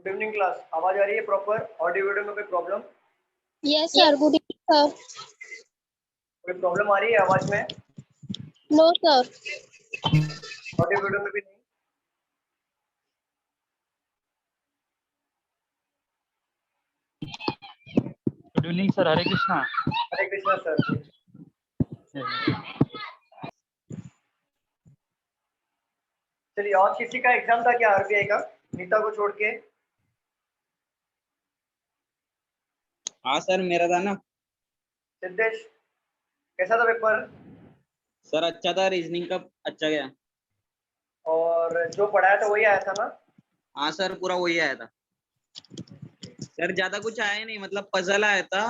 Good evening class, आवाज आ रही है प्रॉपर? ऑडियो वीडियो में कोई problem? Yes sir, good evening sir. कोई प्रॉब्लम आ रही है आवाज में? No sir. ऑडियो वीडियो में भी नहीं? गुड इवनिंग सर, हरे कृष्णा। हरे कृष्णा सर जी। चलिए, और किसी का एग्जाम था क्या आरबीआई का, नीता को छोड़ के? हाँ सर, मेरा था ना। सिद्धेश, कैसा था पेपर? सर अच्छा था, रीजनिंग का अच्छा गया। और जो पढ़ाया था वही आया था ना? हाँ सर, पूरा वही आया था सर, ज्यादा कुछ आया नहीं, मतलब पजल आया था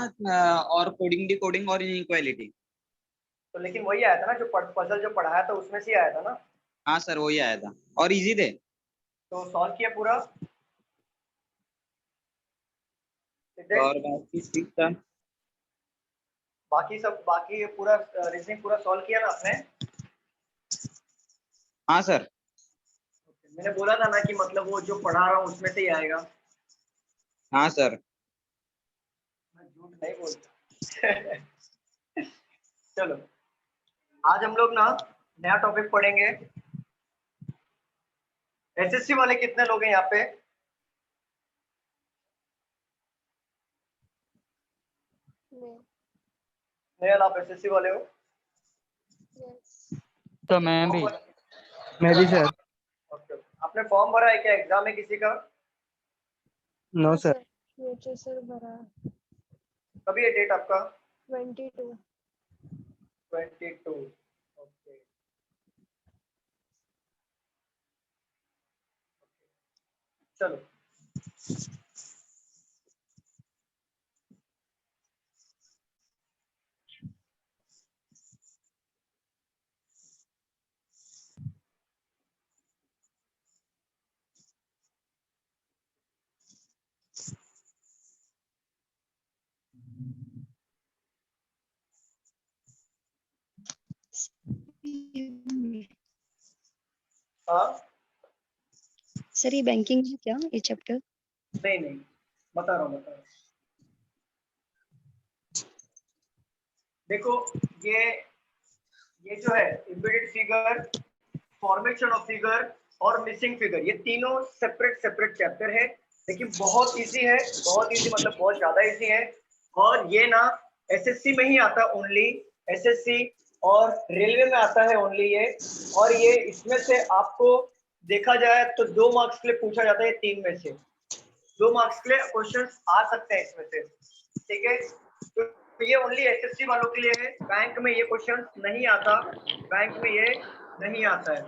और कोडिंग डिकोडिंग और इनइक्वालिटी। तो लेकिन वही आया था ना, जो पजल जो पढ़ाया था उसमें से ही आया था ना? हाँ सर, वही आया था और इजी थे। तो सॉल्व किया पूरा सिद्धेश? और बाकी ठीक था। बाकी पूरा रीजनिंग पूरा सॉल्व किया ना आपने? हाँ सर। मैंने बोला था ना कि मतलब वो जो पढ़ा रहा हूँ उसमें से ही आएगा। हाँ सर। मैं झूठ नहीं बोलता। चलो, आज हम लोग ना नया टॉपिक पढ़ेंगे। एसएससी वाले कितने लोग हैं यहाँ पे? नेहा, आप एसएससी वाले हो? तो मैं भी सर। ओके, आपने फॉर्म भरा है क्या? एग्जाम है किसी का? No sir. सर भरा कभी है डेट आपका? 22। 22। ओके, चलो। हाँ, सर ये बैंकिंग है क्या, ये चैप्टर? नहीं नहीं, बता रहा हूँ। देखो, ये जो है embedded figure, formation of figure और मिसिंग फिगर, ये तीनों सेपरेट चैप्टर है, लेकिन बहुत इजी है। बहुत इजी मतलब बहुत ज्यादा इजी है। और ये ना एसएससी में ही आता है ओनली, एसएससी और रेलवे में आता है ओनली ये। और ये इसमें से आपको देखा जाए तो 2 मार्क्स के लिए पूछा जाता है, 3 में से 2 मार्क्स के लिए क्वेश्चंस आ सकते हैं इसमें से, ठीक है? तो ये ओनली एसएससी वालों के लिए है, बैंक में ये क्वेश्चन नहीं आता, बैंक में ये नहीं आता है,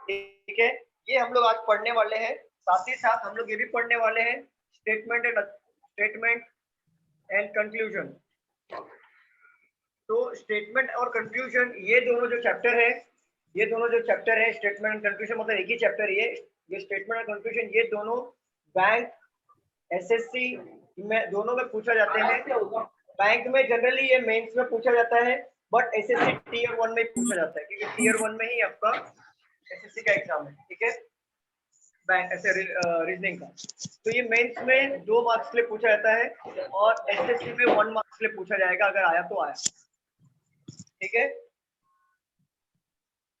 ठीक है? ये हम लोग आज पढ़ने वाले हैं। साथ ही साथ हम लोग ये भी पढ़ने वाले हैं स्टेटमेंट एंड कंक्लूजन। तो स्टेटमेंट और कंक्लूजन, ये दोनों जो चैप्टर है, स्टेटमेंट एंड कंक्लूजन मतलब एक ही चैप्टर है ये स्टेटमेंट और कंक्लूजन, ये दोनों बैंक, एसएससी में दोनों में पूछा जाते हैं। बैंक में जनरली ये मेंस में पूछा जाता है, बट एसएससी टीयर 1 में पूछा जाता है, क्योंकि टीयर 1 में ही आपका एसएससी का एग्जाम है, ठीक है? बैंक ऐसे रीजनिंग का। तो ये मेंस में 2 मार्क्स के लिए पूछा जाता है और एसएससी में 1 मार्क्स के लिए पूछा जाएगा, अगर आया तो आया, ठीक है?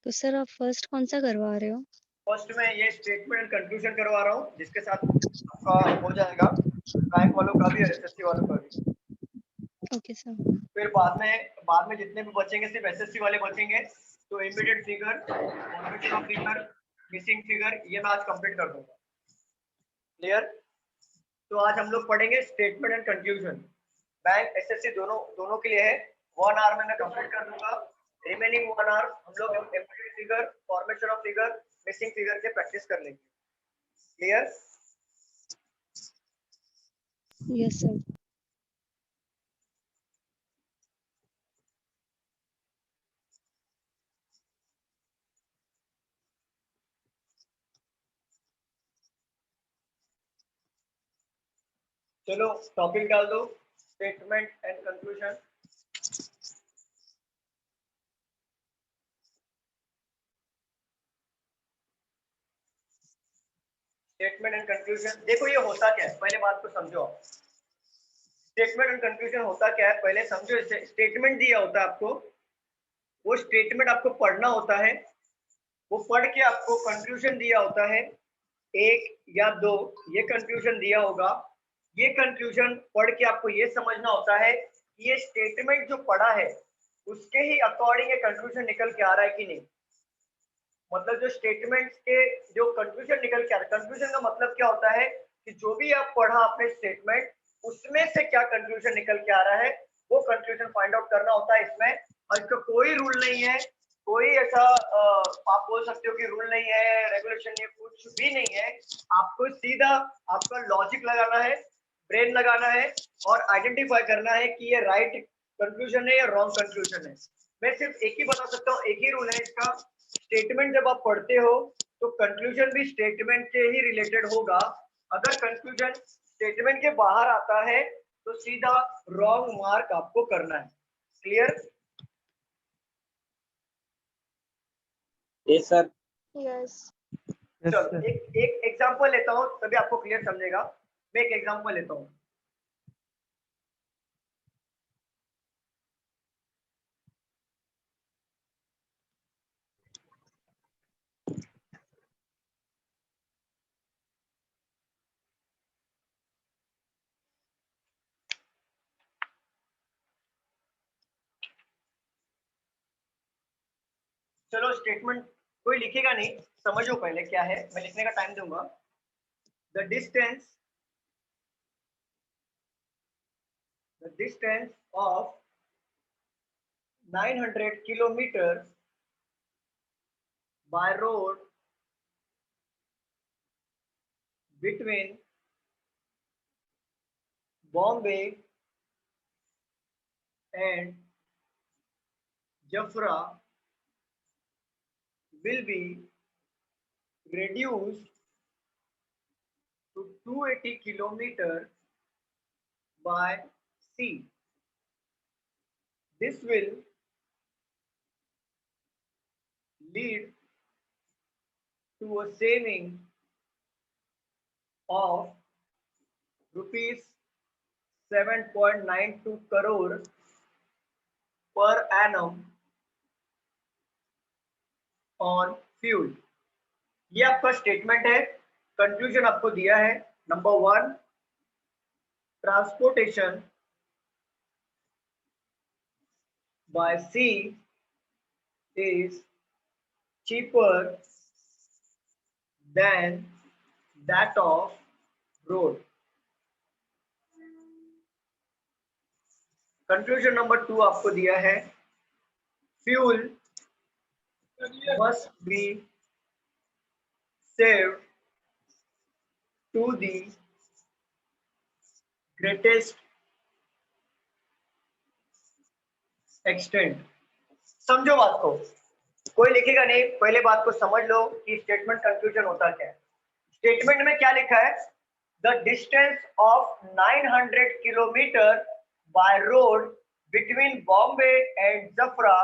तो सर आप फर्स्ट कौन सा करवा रहे हो? फर्स्ट में ये स्टेटमेंट एंड कंक्लूजन करवा रहा हूँ, जिसके साथ आपका हो जाएगा बैंक वालों का भी और एसएससी वालों का भी। Okay sir. फिर बाद में जितने भी बचेंगे सिर्फ एसएससी वाले बचेंगे। तो immediate figure, formation of figure, missing figure, ये मैं आज कंप्लीट कर दूंगा। क्लियर? तो आज हम लोग पढ़ेंगे statement and conclusion, bank SSC दोनों के लिए है। 1 आवर में मैं कंप्लीट कर दूंगा। रिमेनिंग 1 आवर हम लोग immediate figure, formation of figure, missing figure के प्रैक्टिस कर लेंगे। क्लियर? Yes sir. चलो टॉपिक डाल दो, statement and conclusion. Statement and conclusion. देखो ये होता क्या है, पहले बात को समझो आप। स्टेटमेंट एंड कंक्लूजन होता क्या है पहले समझो। स्टेटमेंट दिया होता है आपको, वो स्टेटमेंट आपको पढ़ना होता है, वो पढ़ के आपको कंक्लूजन दिया होता है, एक या दो ये कंक्लूजन दिया होगा। ये कंक्लूजन पढ़ के आपको ये समझना होता है कि ये स्टेटमेंट जो पढ़ा है उसके ही अकॉर्डिंग ये कंक्लूजन निकल के आ रहा है कि नहीं। मतलब जो स्टेटमेंट के जो कंक्लूजन निकल के आ रहा है, कंक्लूजन का मतलब क्या होता है कि जो भी आप पढ़ा अपने स्टेटमेंट उसमें से क्या कंक्लूजन निकल के आ रहा है वो कंक्लूजन फाइंड आउट करना होता है इसमें। और इसका कोई रूल नहीं है, कोई ऐसा आप बोल सकते हो कि रूल नहीं है, रेगुलेशन नहीं है, कुछ भी नहीं है। आपको सीधा आपका लॉजिक लगाना है, ब्रेन लगाना है और आइडेंटिफाई करना है कि ये राइट कंक्लूजन है या रॉन्ग कंक्लूजन है। मैं सिर्फ एक ही बता सकता हूँ, एक ही रूल है इसका। स्टेटमेंट जब आप पढ़ते हो तो कंक्लूजन भी स्टेटमेंट के ही रिलेटेड होगा। अगर कंक्लूजन स्टेटमेंट के बाहर आता है तो सीधा रॉन्ग मार्क आपको करना है। Clear? Yes sir. Yes. Yes, चलो sir. एक एग्जांपल लेता हूँ तभी आपको क्लियर समझेगा। मैं एक एग्जांपल लेता हूँ। चलो स्टेटमेंट कोई लिखेगा नहीं, समझो पहले क्या है, मैं लिखने का टाइम दूंगा। The distance of 900 kilometre by road between Bombay and जफरा will be reduced to 280 kilometer by sea. This will lead to a saving of rupees 7.92 crore per annum on fuel। ये आपका स्टेटमेंट है। कंक्लूजन आपको दिया है, number 1 transportation by sea is cheaper than that of road। Conclusion number 2 आपको दिया है, fuel must be saved to the greatest extent। समझो बात को, कोई लिखेगा नहीं, पहले बात को समझ लो कि स्टेटमेंट कंक्लूजन होता क्या है। स्टेटमेंट में क्या लिखा है, the distance of 900 kilometre by road between Bombay and Jafra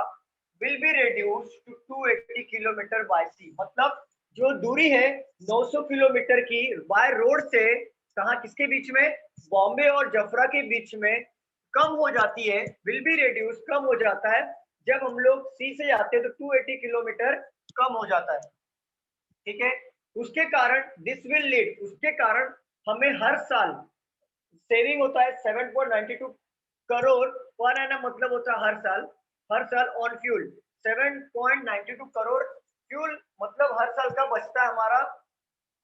will be reduced to 280 kilometre by sea. मतलब जो दूरी है 900 किलोमीटर की बाय रोड से कहाँ किसके बीच में, बॉम्बे और जफरा के बीच में कम हो जाती है। विल बी रिड्यूस कम हो जाता है, जब हम लोग सी से जाते हैं तो 280 किलोमीटर कम हो जाता है। ठीक है, उसके कारण दिस विल लीड, उसके कारण हमें हर साल सेविंग होता है 7.92 करोड़ पर एनम। मतलब होता है हर साल ऑन फ्यूल 7.92 करोड़ फ्यूल, मतलब हर साल का बचता है हमारा।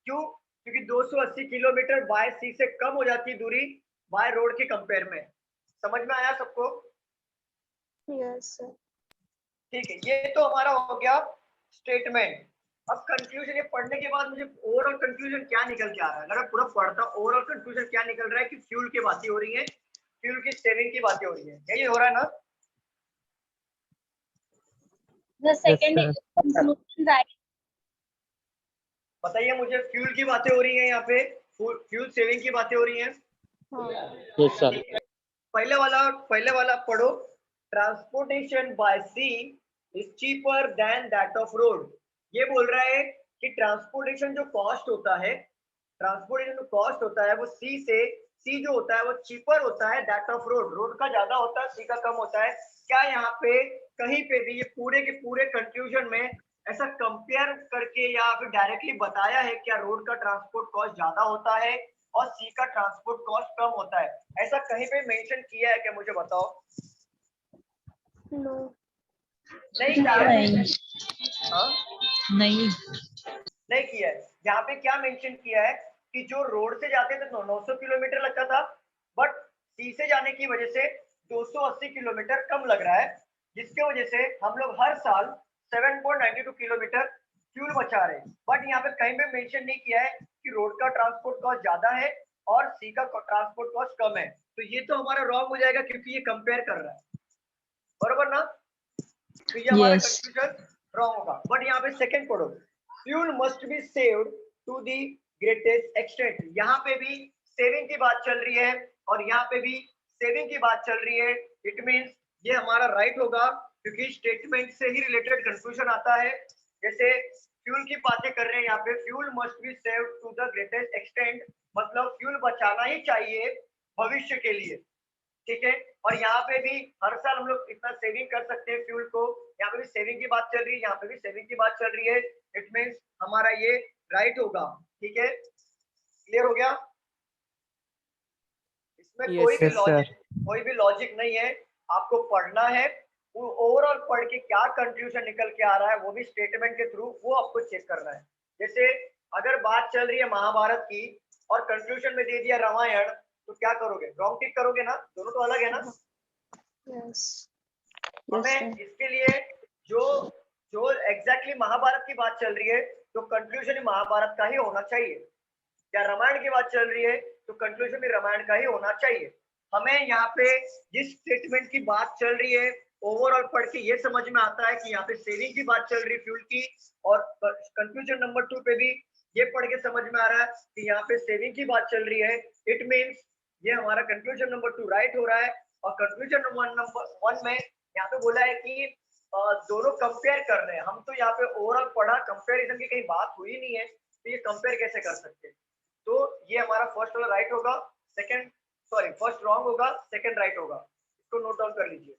क्यों? क्योंकि 280 किलोमीटर बाय सी से कम हो जाती है दूरी बाय रोड के कंपेयर में। समझ में आया सबको? Yes, sir. ठीक है, ये तो हमारा हो गया स्टेटमेंट। अब कंक्लूजन, ये पढ़ने के बाद मुझे ओवरऑल कंक्लूजन क्या निकल के आ रहा है, अगर पूरा पढ़ता ओवरऑल कंक्लूजन क्या निकल रहा है कि फ्यूल की बातें हो रही है, फ्यूल की सेविंग की बातें हो रही है, यही हो रहा है ना? The second sir. conclusion, right? बताइए मुझे, फ्यूल की बातें हो रही है यहाँ पे, फ्यूल सेविंग की बातें हो रही है। Yes sir. पहले वाला पढ़ो, transportation by sea is cheaper than that of road. ये बोल रहा है कि ट्रांसपोर्टेशन जो कॉस्ट होता है ट्रांसपोर्टेशन जो कॉस्ट होता है वो सी जो होता है वो चीपर होता है दैट ऑफ रोड का ज्यादा होता है, सी का कम होता है। क्या यहाँ पे कहीं पे भी ये पूरे के पूरे कंक्लूजन में ऐसा कंपेयर करके या फिर डायरेक्टली बताया है क्या रोड का ट्रांसपोर्ट कॉस्ट ज्यादा होता है और सी का ट्रांसपोर्ट कॉस्ट कम होता है? ऐसा कहीं पे मेंशन किया है क्या, मुझे बताओ। No. नहीं किया है? नहीं हाँ नहीं नहीं किया है। यहाँ पे क्या मेंशन किया है कि जो रोड से जाते थे 900 किलोमीटर लगता था, बट सी से जाने की वजह से 280 किलोमीटर कम लग रहा है, जिसके वजह से हम लोग हर साल 7.92 किलोमीटर फ्यूल बचा रहे हैं। बट यहाँ पे कहीं पे मेंशन नहीं किया है कि रोड का ट्रांसपोर्ट कॉस्ट ज्यादा है और सी का ट्रांसपोर्ट कॉस्ट कम है। तो ये तो हमारा रॉन्ग हो जाएगा क्योंकि ये कंपेयर कर रहा है, बरोबर ना? तो ये हमारा Yes. कंक्लूजन रॉन्ग होगा। बट यहाँ पे सेकंड पढ़ो, fuel must be saved to the greatest extent. यहाँ पे भी सेविंग की बात चल रही है और यहाँ पे भी सेविंग की बात चल रही है। इट मींस ये हमारा राइट होगा क्योंकि स्टेटमेंट से ही रिलेटेड कंक्लूजन आता है। जैसे फ्यूल की बातें कर रहे हैं यहाँ पे, fuel must be saved to the greatest extent, मतलब फ्यूल बचाना ही चाहिए भविष्य के लिए, ठीक है। और यहाँ पे भी हर साल हम लोग इतना सेविंग कर सकते हैं फ्यूल को, यहाँ पे भी सेविंग की बात चल रही है, यहाँ पे भी सेविंग की बात चल रही है। इट मींस हमारा ये राइट होगा, ठीक है। क्लियर हो गया? इसमें Yes, sir. कोई भी लॉजिक नहीं है, आपको पढ़ना है। ओवरऑल पढ़ के क्या कंक्लूजन निकल के आ रहा है वो भी स्टेटमेंट के थ्रू वो आपको चेक करना है। जैसे अगर बात चल रही है महाभारत की और कंक्लूजन में दे दिया रामायण, तो क्या करोगे? रॉन्ग टिक करोगे ना? दोनों तो अलग है ना। Yes. हमें इसके लिए जो जो एग्जैक्टली महाभारत की बात चल रही है तो कंक्लूजन महाभारत का ही होना चाहिए, या रामायण की बात चल रही है तो कंक्लूजन भी रामायण का ही होना चाहिए। हमें यहाँ पे जिस स्टेटमेंट की बात चल रही है ओवरऑल पढ़ के ये समझ में आता है कि यहाँ पे सेविंग की बात चल रही है फ्यूल की, और कंक्लूजन नंबर 2 पे भी ये पढ़ के समझ में आ रहा है कि यहाँ पे सेविंग की बात चल रही है। इट मींस ये हमारा कंक्लूजन नंबर 2 राइट हो रहा है। और कंक्लूजन नंबर 1 में यहाँ पे बोला है कि दोनों कंपेयर कर रहे हैं। हम तो यहाँ पे ओवरऑल पढ़ा, कंपेरिजन की कहीं बात हुई नहीं है, तो ये कंपेयर कैसे कर सकते हैं? तो ये हमारा फर्स्ट वाला राइट होगा, सेकंड सॉरी फर्स्ट रॉन्ग होगा, सेकंड राइट होगा। इसको नोट डाउन कर लीजिए।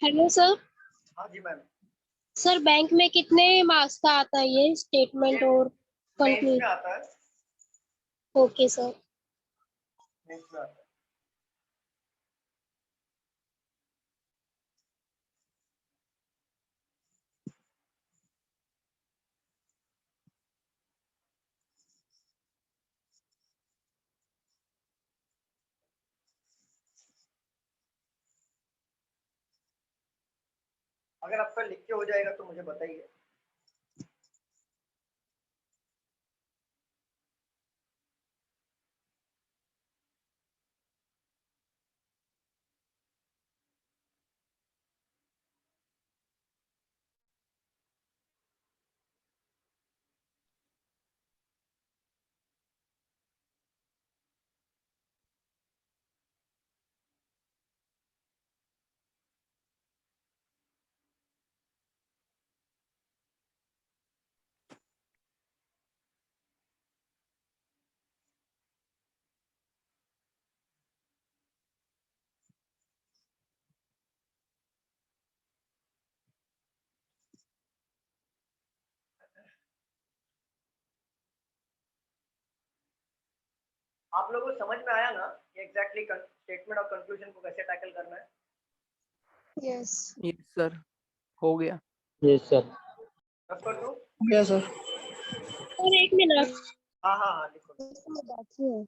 Hello sir. हाँ जी मैम। सर बैंक में कितने मार्क्स का आता है ये स्टेटमेंट और मेंस में कंक्लूजन? आता है, ओके सर। मेंस में आता है। अगर आपका लिख के हो जाएगा तो मुझे बताइए। आप लोगों को समझ में आया ना कि एग्जैक्टली स्टेटमेंट और कंक्लूजन को कैसे टैकल करना है? यस। Yes, sir. हो गया। Yes, sir. रफ कर दूं? Yes, sir. सर एक मिनट। हाँ हाँ हाँ लिखो। बाकी है।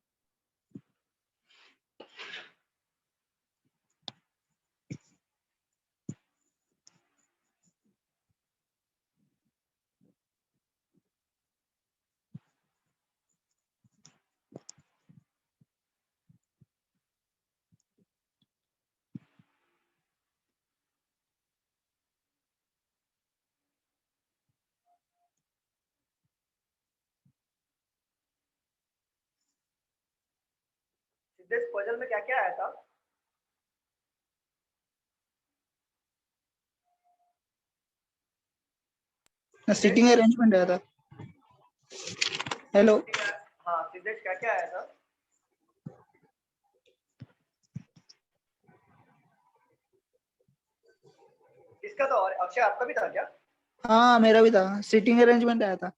सिद्धेश पजल में क्या क्या आया था? सीटिंग अरेंजमेंट आया था। हेलो, हाँ सिद्धेश क्या क्या आया था? किसका था? और अक्षय आपका भी था क्या? हाँ मेरा भी था, सीटिंग अरेंजमेंट आया था।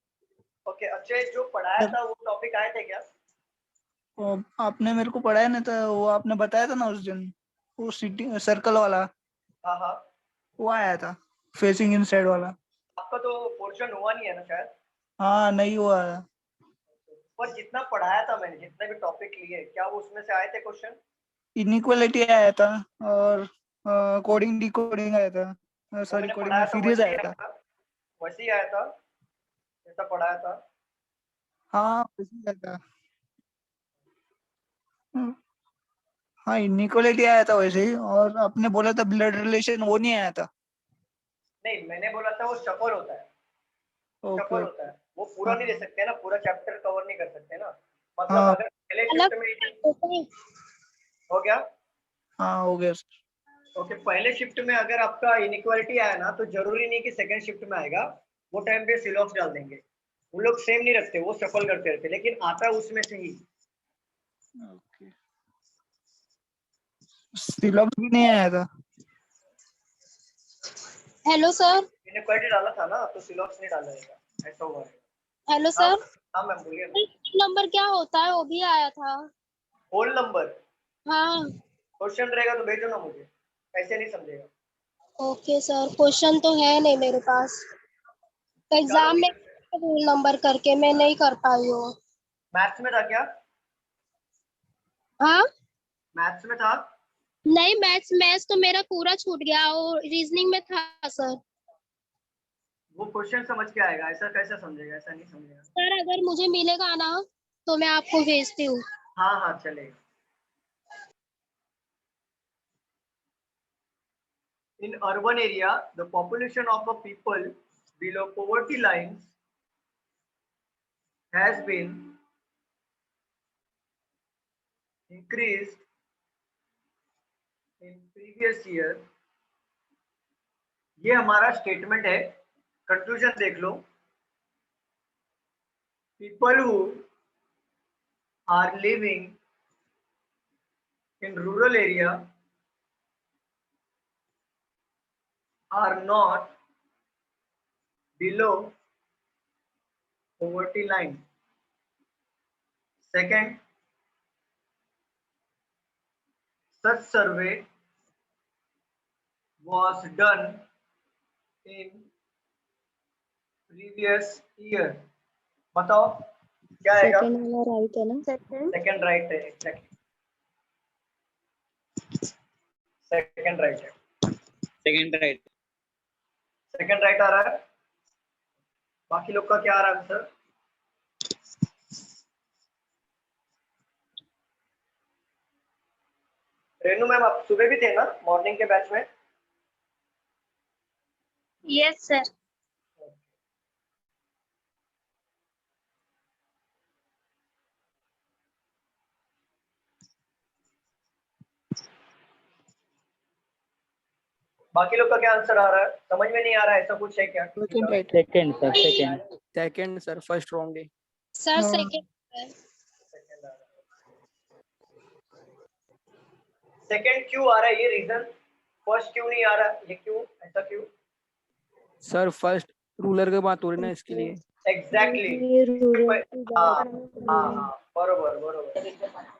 ओके, अक्षय जो पढ़ाया था वो टॉपिक आए थे क्या? वो आपने मेरे को पढ़ाया नहीं था, वो आपने बताया था ना उस दिन, वो सीटिंग सर्कल वाला हाँ हाँ, वो आया था, फेसिंग इनसाइड वाला। आपका तो पोर्शन हुआ नहीं है ना शायद? हाँ नहीं हुआ है। पर जितना पढ़ाया था मैंने, जितने भी टॉपिक लिए, क्या वो उसमें से आए थे क्वेश्चन? इनइक्वालिटी आया था और कोडिंग डिकोडिंग आया था, वो सॉरी मैंने कोडिंग पढ़ाया में था सीरीज वैसे ही आया आया था। था, वैसे ही आया था जैसा पढ़ाया था। हाँ वैसे आया था। हम्म, हाँ इनइक्वालिटी आया था वैसे ही, और आपने बोला था ब्लड रिलेशन वो नहीं आया था। नहीं, मैंने बोला था वो शफल होता है, ओके शफल होता ओके। है, वो पूरा नहीं ले हाँ सकते ना, पूरा चैप्टर कवर नहीं कर सकते ना। मतलब हाँ अगर पहले अलग शिफ्ट में होता है। हो गया। हाँ हो गया सर। ओके, पहले शिफ्ट में अगर आपका इनइक्वालिटी आया ना तो जरूरी नहीं कि सेकंड शिफ्ट में आएगा, वो टाइम पे सिलॉक्स डाल देंगे। वो लोग सेम नहीं रखते, वो सफल करते रहते, लेकिन आता है उसमें से ही। ओके, सिलॉक्स भी नहीं आया था। Hello sir. इनइक्वालिटी डाला था ना तो सिलॉक्स नहीं डाला जाएगा, ऐसा हुआ है। हेलो हाँ सर। हाँ मैम बोलिए ना। नंबर क्या होता है वो भी आया था। होल नंबर हाँ। क्वेश्चन रहेगा तो भेजो ना मुझे, ऐसे नहीं समझेगा। ओके सर, क्वेश्चन तो है नहीं मेरे पास। चलो एग्जाम में रोल नंबर करके मैं नहीं कर पाई हूँ। मैथ्स में था क्या? हाँ। मैथ्स में था? नहीं, मैथ्स मैथ्स तो मेरा पूरा छूट गया और रीजनिंग में था सर। वो क्वेश्चन समझ के आएगा, ऐसा कैसे समझेगा? ऐसा नहीं समझेगा। सर अगर मुझे मिलेगा ना तो मैं आपको भेजती हूँ। हाँ हाँ चलेगा। In urban area, the population of a people below poverty lines has been increased in previous year. ये हमारा स्टेटमेंट है, कंक्लूजन देख लो। People who are living in rural area are not below poverty line. Second, such survey was done in previous year. बताओ क्या आएगा? Second वाला right है ना? सेकंड राइट है, एग्जैक्टली सेकंड राइट है, सेकंड राइट। सेकंड राइट आ रहा है। बाकी लोग का क्या आ रहा है आंसर? रेनू मैम आप सुबह भी थे ना मॉर्निंग के बैच में? Yes sir. बाकी लोग का क्या आंसर आ रहा है? समझ में नहीं आ रहा है, ऐसा कुछ है क्या? Second right. Second sir, second. Second sir, first wrong है। सर हाँ। सेकंड। सेकंड क्यों आ रहा है? ये रीजन। फर्स्ट क्यों नहीं आ रहा? ये क्यों, ऐसा क्यों? सर फर्स्ट रूलर की बात हो रही ना, इसके लिए। एग्जैक्टली। ये रूरल की हाँ बात हाँ है। हाँ, बरोबर बरोबर।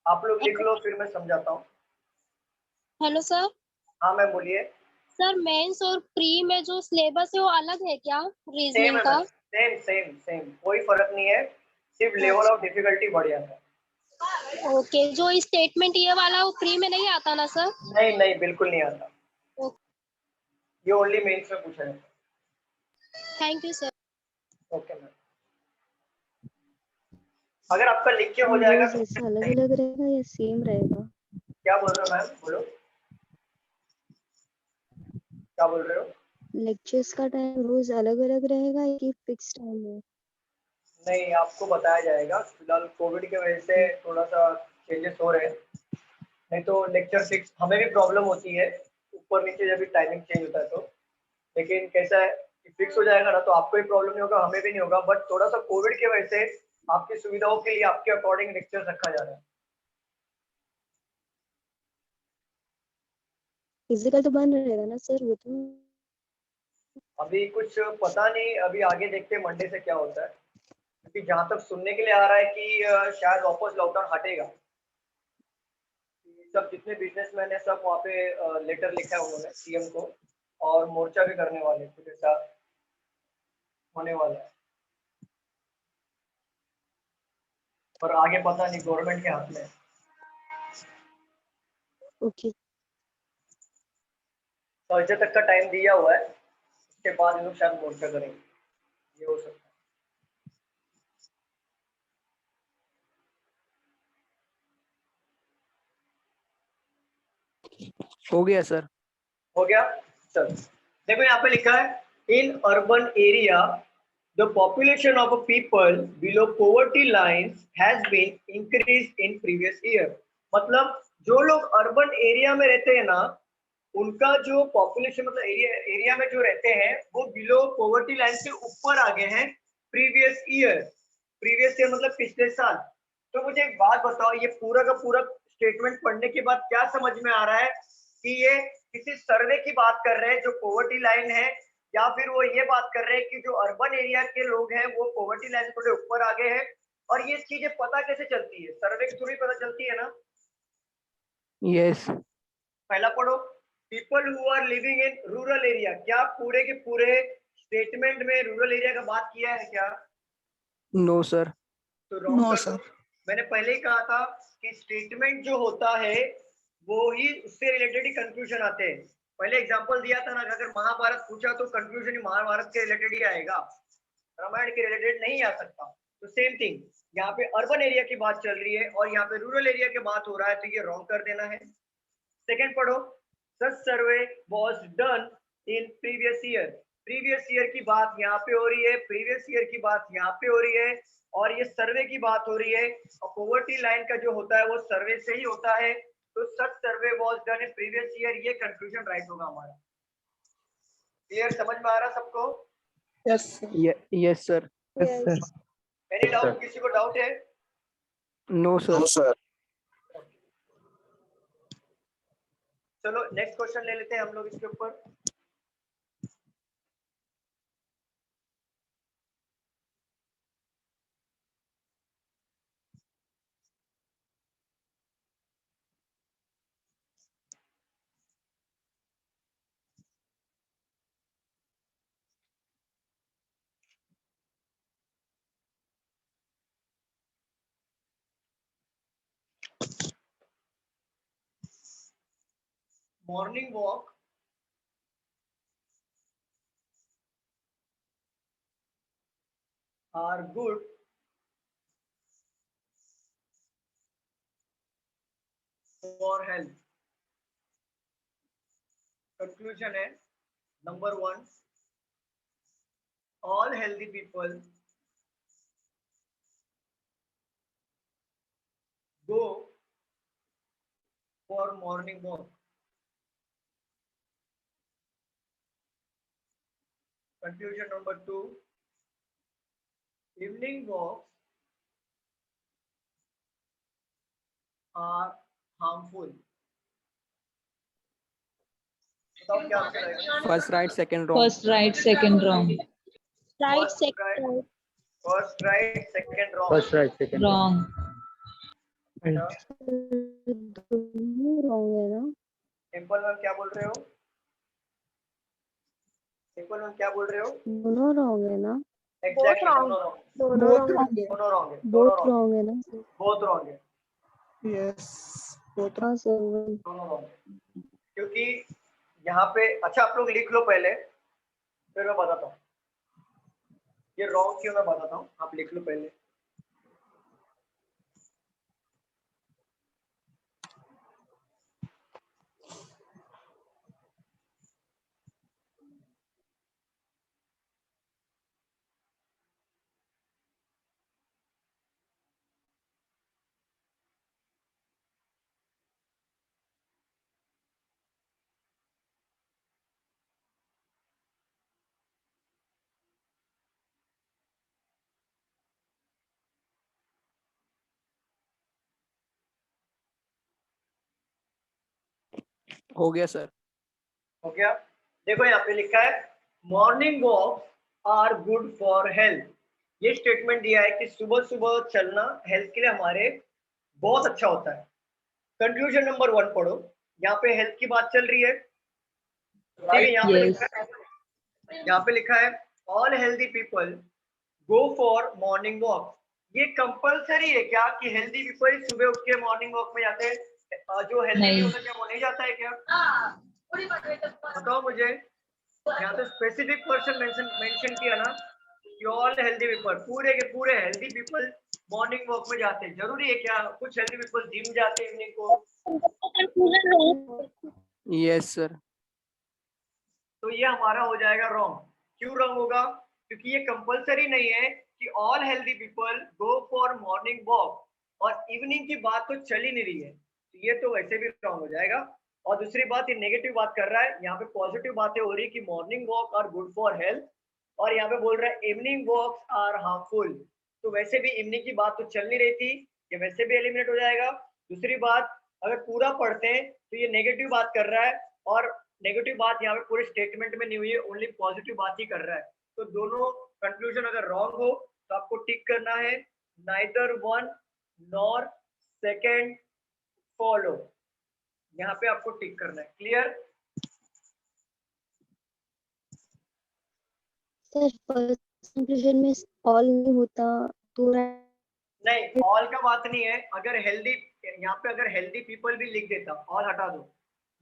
आप लोग लिख लो फिर मैं समझाता हूँ। Hello sir. हाँ मैम बोलिए। सर मेंस और प्री में जो सिलेबस है वो अलग है क्या सेम रीजनिंग है का? मैम, सेम सेम सेम, कोई फर्क नहीं है, सिर्फ लेवल ऑफ डिफिकल्टी बढ़ जाता है। ओके, जो स्टेटमेंट ये वाला वो प्री में नहीं आता ना सर? नहीं नहीं बिल्कुल नहीं आता, ये ओनली मेंस में पूछा जाता थैंक यू सर। है। ओके मैम, अगर आपका लिख के हो जाएगा रोज तो ऐसा अलग अलग रहेगा या सेम रहेगा? क्या बोल रहे हो मैम, बोलो। क्या बोल रहे हो? लेक्चर्स का टाइम रोज अलग अलग रहेगा कि फिक्स टाइम है? नहीं, आपको बताया जाएगा। फिलहाल कोविड की वजह से थोड़ा सा चेंजेस हो रहे हैं, नहीं तो लेक्चर फिक्स। हमें भी प्रॉब्लम होती है ऊपर नीचे जब भी टाइमिंग चेंज होता है तो, लेकिन कैसा है कि फिक्स हो जाएगा ना तो आपको भी प्रॉब्लम नहीं होगा, हमें भी नहीं होगा। बट थोड़ा सा कोविड की वजह से आपकी सुविधाओं के लिए आपके अकॉर्डिंग लेक्चर रखा जा रहा है। फिजिकल तो बंद रहेगा ना सर वो तो? अभी कुछ पता नहीं, अभी आगे देखते हैं मंडे से क्या होता है, क्योंकि जहां तक सुनने के लिए आ रहा है कि शायद वापस लॉकडाउन हटेगा। सब जितने बिजनेसमैन है सब वहाँ पे लेटर लिखा है उन्होंने सीएम को, और मोर्चा भी करने वाले, कुछ ऐसा होने वाला है। पर आगे पता नहीं, गवर्नमेंट के हाथ में है। ओके। थर्सडे तक का टाइम दिया हुआ है, उसके बाद ये लोग शायद मोर्चा करेंगे, ये हो सकता है। हो गया सर। हो गया। चल देखो यहाँ पे लिखा है in urban area the population of people below poverty line has been increase in previous year. मतलब जो लोग अर्बन एरिया में रहते हैं ना, उनका जो पॉपुलेशन मतलब एरिया में जो रहते हैं वो बिलो पॉवर्टी लाइन से ऊपर आ गए हैं प्रीवियस ईयर। प्रीवियस ईयर मतलब पिछले साल। तो मुझे एक बात बताओ, ये पूरा का पूरा स्टेटमेंट पढ़ने के बाद क्या समझ में आ रहा है कि ये किसी सर्वे की बात कर रहे हैं जो पॉवर्टी लाइन है, या फिर वो ये बात कर रहे हैं कि जो अर्बन एरिया के लोग हैं वो पॉवर्टी लाइन थोड़े ऊपर आ गए हैं? और ये चीजें पता कैसे चलती है? सर्वे के थ्रू ही पता चलती है ना। यस। पहला पढ़ो, people who are living in rural area. क्या पूरे के पूरे स्टेटमेंट में रूरल एरिया का बात किया है क्या? No sir. तो रॉन्ग नो कर दो। सर। मैंने पहले ही कहा था कि स्टेटमेंट जो होता है वो ही उससे रिलेटेड ही कंक्लूजन आते हैं। पहले एग्जांपल दिया था ना, अगर महाभारत पूछा तो कंक्लूजन ही महाभारत के रिलेटेड ही आएगा, रामायण के रिलेटेड नहीं आ सकता। तो सेम थिंग, यहाँ पे अर्बन एरिया की बात चल रही है और यहाँ पे रूरल एरिया की बात हो रहा है, तो ये रॉन्ग कर देना है। सेकंड पढ़ो, such survey was done in previous year. Previous year की बात यहाँ पे हो रही है, प्रीवियस ईयर की बात यहाँ पे हो रही है, और ये सर्वे की बात हो रही है। और पॉवर्टी लाइन का जो होता है वो सर्वे से ही होता है। तो such survey was done in previous year, ये कंक्लूजन राइट होगा हमारा। क्लियर, समझ में आ रहा सबको? Yes sir. Yes sir. Yes. Any doubt? किसी को डाउट है? No sir. चलो नेक्स्ट क्वेश्चन ले लेते हैं हम लोग इसके ऊपर। Morning walk are good for health. Conclusion है number one, all healthy people go for morning walk. Conclusion number two, evening walks are harmful. बताओ क्या आंसर आएगा? First right second wrong. First right, second wrong. Right First right, second first right, second wrong. First right second Wrong. बेटा दोनों wrong है ना? Simple ma'am क्या बोल रहे हो? सिंपल मैम क्या बोल रहे हो? दोनों रॉन्ग है ना? एग्जैक्टली दोनों wrong। दोनों बोथ wrong। रॉन्ग है। दोनों wrong है। बोथ रॉन्ग है ना सर? बोथ wrong है। Yes both. हाँ सर। दोनों wrong है। क्योंकि यहाँ पे, अच्छा आप लोग लिख लो पहले, फिर मैं बताता हूँ ये रॉन्ग क्यों, मैं बताता हूँ, आप लिख लो पहले। हो गया सर। हो गया। देखो यहाँ पे लिखा है morning walk are good for health. ये स्टेटमेंट दिया है कि सुबह सुबह चलना हेल्थ के लिए हमारे बहुत अच्छा होता है। कंक्लूजन नंबर 1 पढ़ो। यहाँ पे हेल्थ की बात चल रही है, ठीक है। यहाँ पे लिखा है all healthy people go for morning walk. ये कंपलसरी है क्या कि हेल्दी पीपल सुबह उठ के मॉर्निंग वॉक में जाते हैं? जो हेल्दी नहीं होता क्या वो नहीं जाता है क्या? बताओ मुझे। यहाँ तो स्पेसिफिक पर्सन मेंशन किया ना कि ऑल हेल्दी पीपल, पूरे के पूरे हेल्दी पीपल मॉर्निंग वॉक में जाते हैं। जरूरी है क्या कुछ हेल्दी पीपल जिम जाते हैं इवनिंग को? Yes sir. तो ये हमारा हो जाएगा रॉन्ग। क्यों रॉन्ग होगा? क्योंकि ये कंपलसरी नहीं है कि all healthy people go for morning walk, और इवनिंग की बात तो चल ही नहीं रही है, तो ये तो वैसे भी रॉन्ग हो जाएगा। और दूसरी बात, ये नेगेटिव बात कर रहा है। यहाँ पे पॉजिटिव बातें हो रही है कि morning walk are good for health, और यहाँ पे बोल रहा है इवनिंग वॉक्स आर हार्मफुल। तो वैसे भी इवनिंग की बात तो चल नहीं रही थी, ये वैसे भी एलिमिनेट हो जाएगा। दूसरी बात, अगर पूरा पढ़ते हैं तो ये नेगेटिव बात कर रहा है, और नेगेटिव बात यहाँ पे पूरे स्टेटमेंट में नहीं हुई है, ओनली पॉजिटिव बात ही कर रहा है। तो दोनों कंक्लूजन अगर रॉन्ग हो तो आपको टिक करना है neither one nor second follow. यहाँ पे आपको टिक करना है। क्लियर? सर फर्स्ट कंक्लूजन में ऑल नहीं होता तो नहीं, ऑल का बात नहीं है। अगर हेल्दी, यहाँ पे अगर हेल्दी पीपल भी लिख देता, ऑल हटा दो।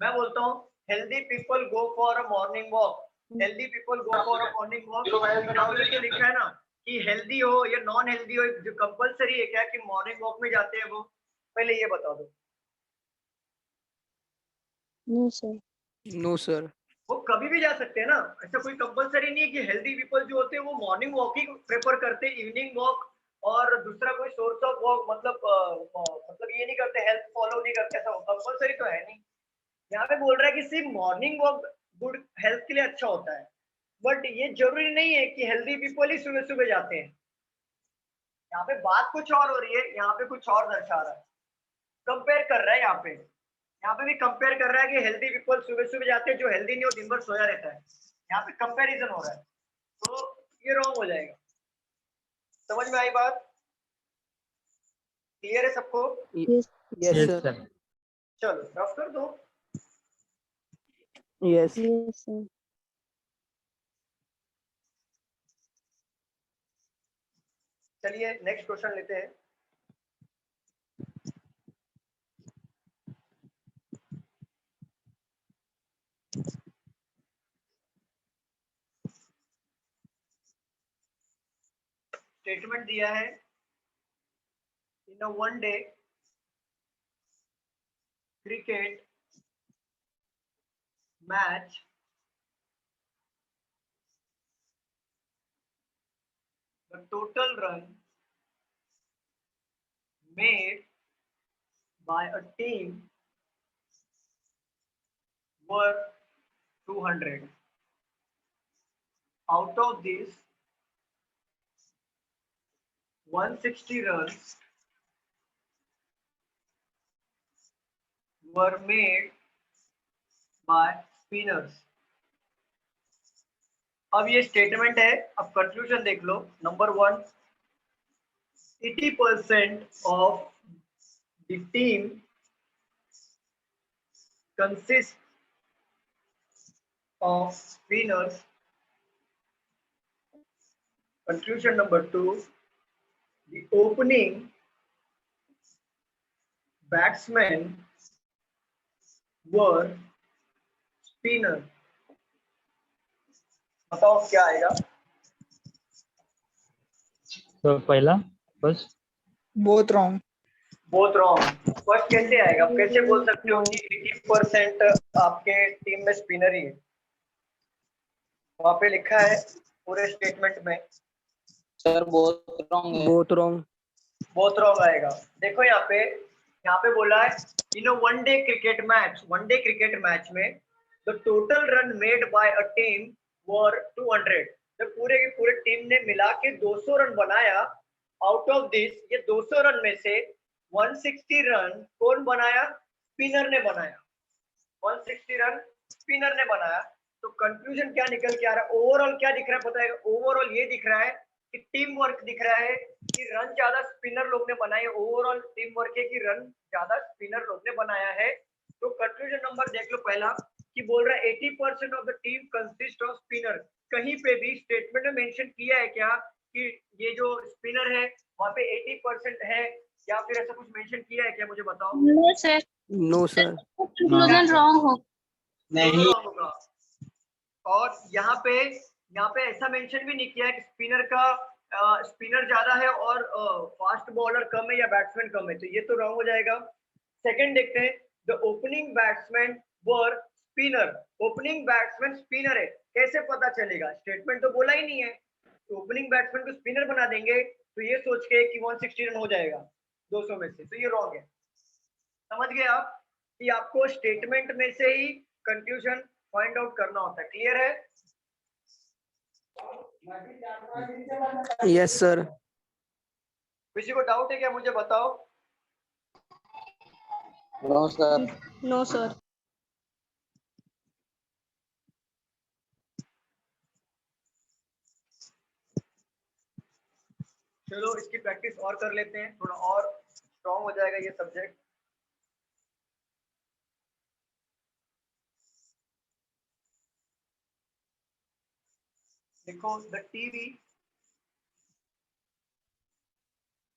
मैं बोलता हूँ healthy people go for a morning walk, healthy people go for a morning walk. तो लिखा है ना कि हेल्दी हो या नॉन हेल्दी हो, जो कंपलसरी है क्या कि मॉर्निंग वॉक में जाते हैं वो? पहले ये बता दो। No sir. No sir. वो कभी भी जा सकते हैं ना, ऐसा कोई कंपलसरी नहीं है कि हेल्दी पीपल जो होते हैं वो मॉर्निंग वॉक ही प्रेफर करते हैं, इवनिंग वॉक और दूसरा कोई सोर्स ऑफ वॉक मतलब ये नहीं करते, हेल्थ फॉलो नहीं करते। ऐसा कंपलसरी तो है नहीं। यहाँ पे बोल रहा है कि सिर्फ मॉर्निंग वॉक गुड हेल्थ के लिए अच्छा होता है, बट ये जरूरी नहीं है कि हेल्दी पीपल ही सुबह सुबह जाते हैं। यहाँ पे बात कुछ और हो रही है, यहाँ पे कुछ और दर्शा रहा है, कंपेयर कर रहा है। यहाँ पे भी कंपेयर कर रहा है कि हेल्दी पीपल सुबह सुबह जाते हैं, जो हेल्दी नहीं हो दिन भर सोया रहता है। यहाँ पे कंपैरिजन हो रहा है, तो ये रॉन्ग हो जाएगा। समझ में आई बात? क्लियर है सबको? Yes yes sir. चलो रफ कर दो। यस। Yes sir. चलिए नेक्स्ट क्वेश्चन लेते हैं। स्टेटमेंट दिया है in a one day cricket match the total run made by a team were 200. Out of this, 160 runs were made by spinners. अब ये स्टेटमेंट है, अब कंक्लूजन देख लो। Number 1, 80% of the team consists of spinners. Conclusion number 2, the opening batsmen were spinner. बताओ क्या आएगा? तो पहला फर्स्ट बोथ रॉन्ग। बहुत रॉन्ग। फर्स्ट कैसे आएगा? आप कैसे बोल सकते हो कि 80% आपके टीम में स्पिनर ही है? वहां पे लिखा है पूरे स्टेटमेंट में। सर बहुत रॉन्ग है। बहुत रॉन्ग। बहुत रॉन्ग आएगा। देखो यहाँ पे बोला है in one day cricket match में the total run made by a team were 200। जब पूरे के पूरे टीम ने मिला के 200 रन बनाया, आउट ऑफ दिस ये 200 रन में से 160 रन कौन बनाया? स्पिनर ने बनाया। 160 रन स्पिनर ने बनाया। तो कंक्लूजन क्या निकल के आ रहा है, ओवरऑल क्या दिख रहा है पता है? ओवरऑल ये दिख रहा है कि टीम वर्क दिख रहा है कि रन ज्यादा स्पिनर लोग ने बनाए। ओवरऑल टीम वर्क है कि रन ज्यादा स्पिनर लोग ने बनाया है। तो कंक्लूजन नंबर देख लो पहला कि बोल रहा है 80% of the team consist off spinner. कहीं पे भी स्टेटमेंट में मेंशन किया है क्या कि ये जो स्पिनर है वहां पे 80% है, या फिर ऐसा कुछ मेंशन किया है क्या? मुझे बताओ। No sir, no sir. Conclusion wrong हो। नहीं wrong होगा। और यहाँ पे ऐसा मेंशन भी नहीं किया है कि स्पिनर ज्यादा है और फास्ट बॉलर कम है या बैट्समैन कम है, तो ये तो रॉन्ग हो जाएगा। सेकंड देखते हैं, the opening batsman were spinner. Opening batsman spinner है, कैसे पता चलेगा? स्टेटमेंट तो बोला ही नहीं है। तो ओपनिंग बैट्समैन को स्पिनर बना देंगे तो ये सोच के कि 160 रन हो जाएगा 200 में से, तो ये रॉन्ग है। समझ गए आप कि आपको स्टेटमेंट में से ही कंक्लूजन फाइंड आउट करना होता है। क्लियर है? Yes sir. किसी को डाउट है क्या? मुझे बताओ। No sir. No sir. चलो इसकी प्रैक्टिस और कर लेते हैं, थोड़ा और स्ट्रॉन्ग हो जाएगा ये सब्जेक्ट। देखो, the TV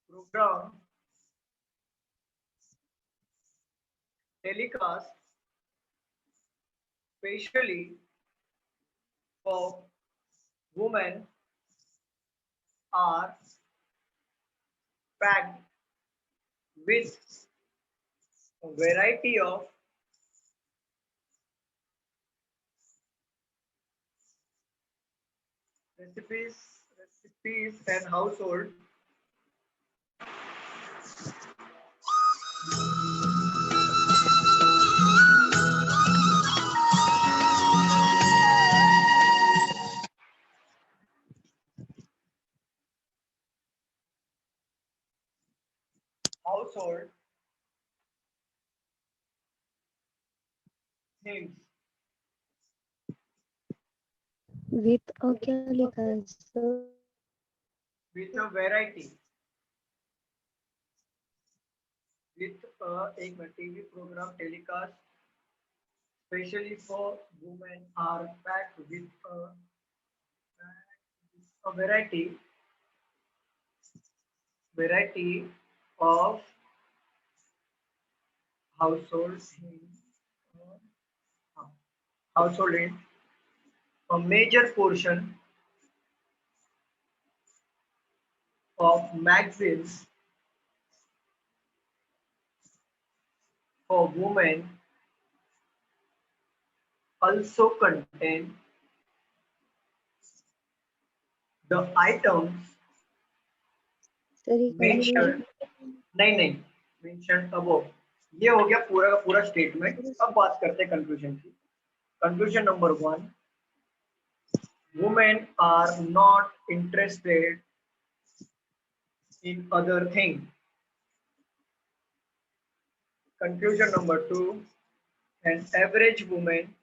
program telecast specially for women are packed with a variety of recipes and household things with और क्या लिखा है sir? with a variety with एक मिनट, TV program telecast specially for women are packed with a variety of household in a major portion of magazines for women also contain the items sir ये mentioned नहीं mentioned above। ये हो गया पूरा का पूरा स्टेटमेंट। अब बात करते हैं कंक्लूजन की। Conclusion number 1, women are not interested in other things। Conclusion number 2, an average woman's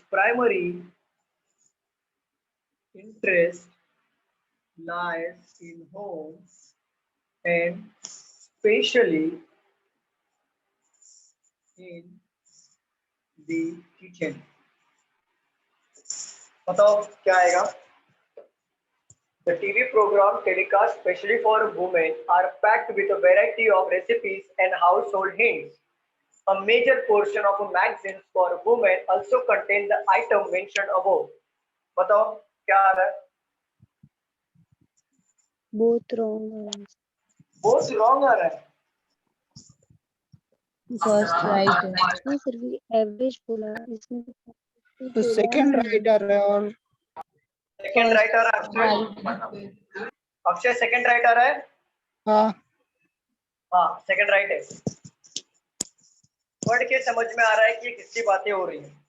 primary interest lies in home and especially in the kitchen। बताओ क्या आएगा? The TV program telecast specially for women are packed with a variety of recipes and household hints. A major portion of magazines for women also contain the item mentioned above। बताओ क्या आ रहा है? बहुत wrong है। बहुत wrong आ रहा है। First right है। हाँ सर, भी एवरेज बोला इसमें। तो सेकंड राइट आ रहा है और सेकंड राइट आ रहा है। अक्षय सेकंड राइट आ रहा है। हाँ सेकंड राइट है। पढ़ के समझ में आ रहा है कि ये किसकी बातें हो रही हैं।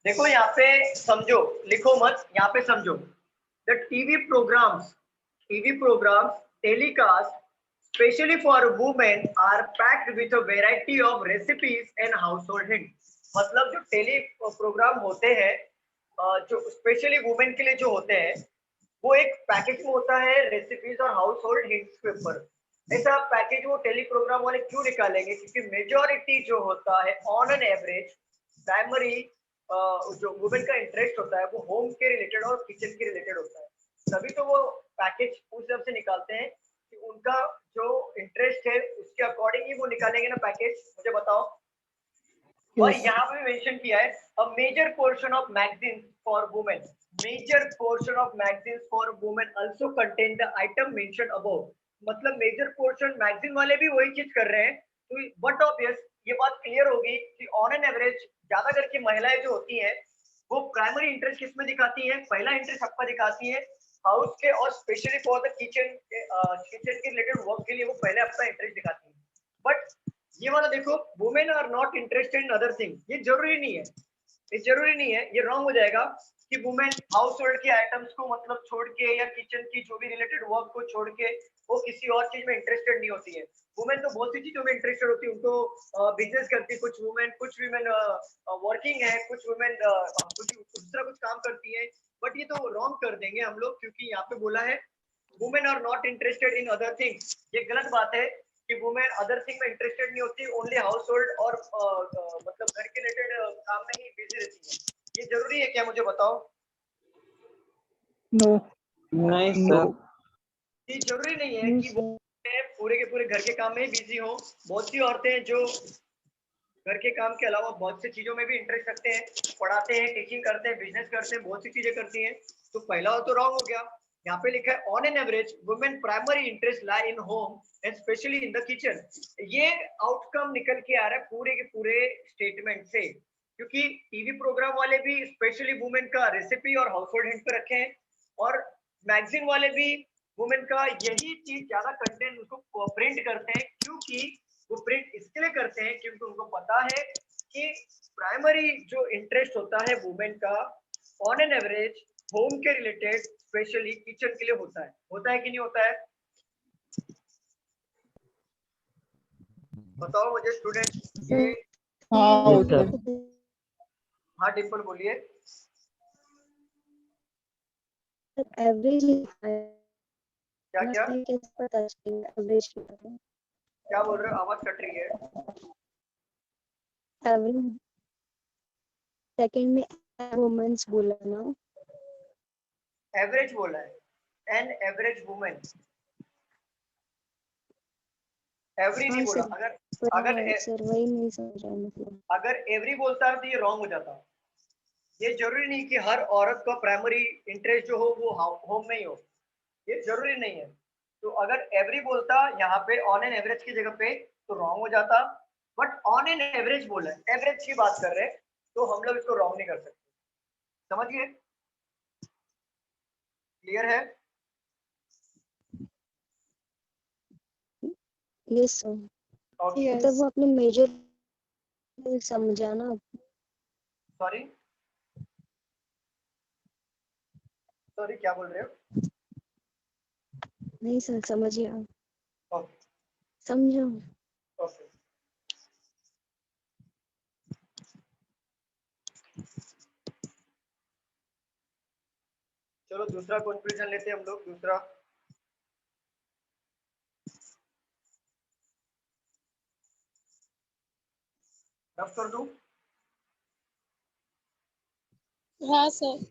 देखो यहाँ पे समझो, लिखो मत, यहाँ पे समझो। The TV programs telecast especially for women are packed with a variety of recipes and household hints. मतलब जो टेली प्रोग्राम होते हैं जो स्पेशली वुमेन के लिए जो होते हैं वो एक पैकेज में होता है रेसिपीज और हाउस होल्ड हिंट्स के ऊपर। ऐसा पैकेज वो टेली प्रोग्राम वाले क्यों निकालेंगे? क्योंकि मेजोरिटी जो होता है ऑन एन एवरेज प्राइमरी जो वुमेन का इंटरेस्ट होता है वो होम के रिलेटेड और किचन के रिलेटेड होता है, तभी तो वो पैकेज उस हिसाब से निकालते हैं कि उनका जो इंटरेस्ट है उसके अकॉर्डिंग ही वो निकालेंगे ना पैकेज। मुझे बताओ। और यहाँ पे मेंशन किया है a major portion of magazines for women, major portion of magazines for women also contain the item mention above. मतलब मेजर पोर्शन मैगजीन वाले भी वही चीज कर रहे हैं। तो बट ऑब्वियस ये बात क्लियर होगी कि ऑन एन एवरेज ज्यादा करके महिलाएं जो होती हैं वो प्राइमरी इंटरेस्ट किसमें दिखाती है? पहला इंटरेस्ट आपका दिखाती है हाउस के और स्पेशली फॉर द किचन के रिलेटेड वर्क के लिए वो पहले आपका इंटरेस्ट दिखाती है। बट ये वाला देखो women are not interested in other thing, ये जरूरी नहीं है, ये जरूरी नहीं है, ये रॉन्ग हो जाएगा कि वुमेन हाउस होल्ड के आइटम्स को मतलब छोड़ के या किचन की जो भी रिलेटेड वर्क को छोड़ के वो किसी और चीज में इंटरेस्टेड नहीं होती है। वुमेन तो बहुत सी चीजों में इंटरेस्टेड होती है, उनको बिजनेस करती है, कुछ वुमेन वर्किंग है, कुछ वुमेन कुछ दूसरा कुछ काम करती है। बट ये तो रॉन्ग कर देंगे हम लोग क्योंकि यहाँ पे बोला है women are not interested in other things. ये गलत बात है कि वुमेन अदर थिंग में इंटरेस्टेड नहीं होती, ओनली हाउस होल्ड और मतलब घर के रिलेटेड काम में ही बिजी रहती है। ये जरूरी है क्या? मुझे बताओ। नो नहीं नो ये जरूरी नहीं है नो कि वो पूरे के पूरे घर के काम में ही बिजी हो। बहुत सी औरतें हैं जो घर के काम के अलावा बहुत सी चीजों में भी इंटरेस्ट रखते हैं, पढ़ाते हैं, टीचिंग करते हैं, बिजनेस करते हैं, बहुत सी चीजें करती हैं। तो पहला तो रॉन्ग हो गया। यहाँ पे लिखा है on an average women primary interest lie in home and specially in the kitchen. ये आउटकम निकल के आ रहा है पूरे के पूरे स्टेटमेंट से, क्योंकि टीवी प्रोग्राम वाले भी स्पेशली वुमेन का रेसिपी और हाउस होल्ड हिंट पे रखे हैं और मैगजीन वाले भी वुमेन का यही चीज ज्यादा कंटेंट उसको प्रिंट करते हैं। क्योंकि वो प्रिंट इसके लिए करते हैं क्योंकि उनको पता है कि प्राइमरी जो इंटरेस्ट होता है वुमेन का ऑन एन एवरेज होम के रिलेटेड स्पेशली किचन के लिए होता है कि नहीं होता है? बताओ मुझे स्टूडेंट। ये हाँ Yes, होता sir. है। हाँ डिम्पल बोलिए। एवरेज क्या क्या कैसे पता चलेगा एवरेज कितना है? क्या बोल रहे हो? आवाज कट रही है। एवरेज सेकंड में वुमेन्स बोला ना, एवरेज बोला है, एन एवरेज वुमेन, एवरी नहीं हाँ बोला। सर अगर सर वही नहीं समझ रहा मतलब। अगर एवरी बोलता है तो ये रॉन्ग हो जाता। ये जरूरी नहीं कि हर औरत का प्राइमरी इंटरेस्ट जो हो वो होम में ही हो, ये जरूरी नहीं है। तो अगर एवरी बोलता यहाँ पे ऑन एन एवरेज की जगह पे तो रॉन्ग हो जाता। बट ऑन एन एवरेज बोला है, एवरेज की बात कर रहे हैं, तो हम लोग इसको रॉन्ग नहीं कर सकते। समझिए? क्लियर है? Yes sir, okay. मतलब वो अपने मेजर समझा ना। सॉरी सॉरी क्या बोल रहे हो? नहीं सर समझिए आप, ओके समझो। ओके। चलो दूसरा कंक्लूजन लेते हैं हम लोग। दूसरा रफ कर दूं? हाँ सर।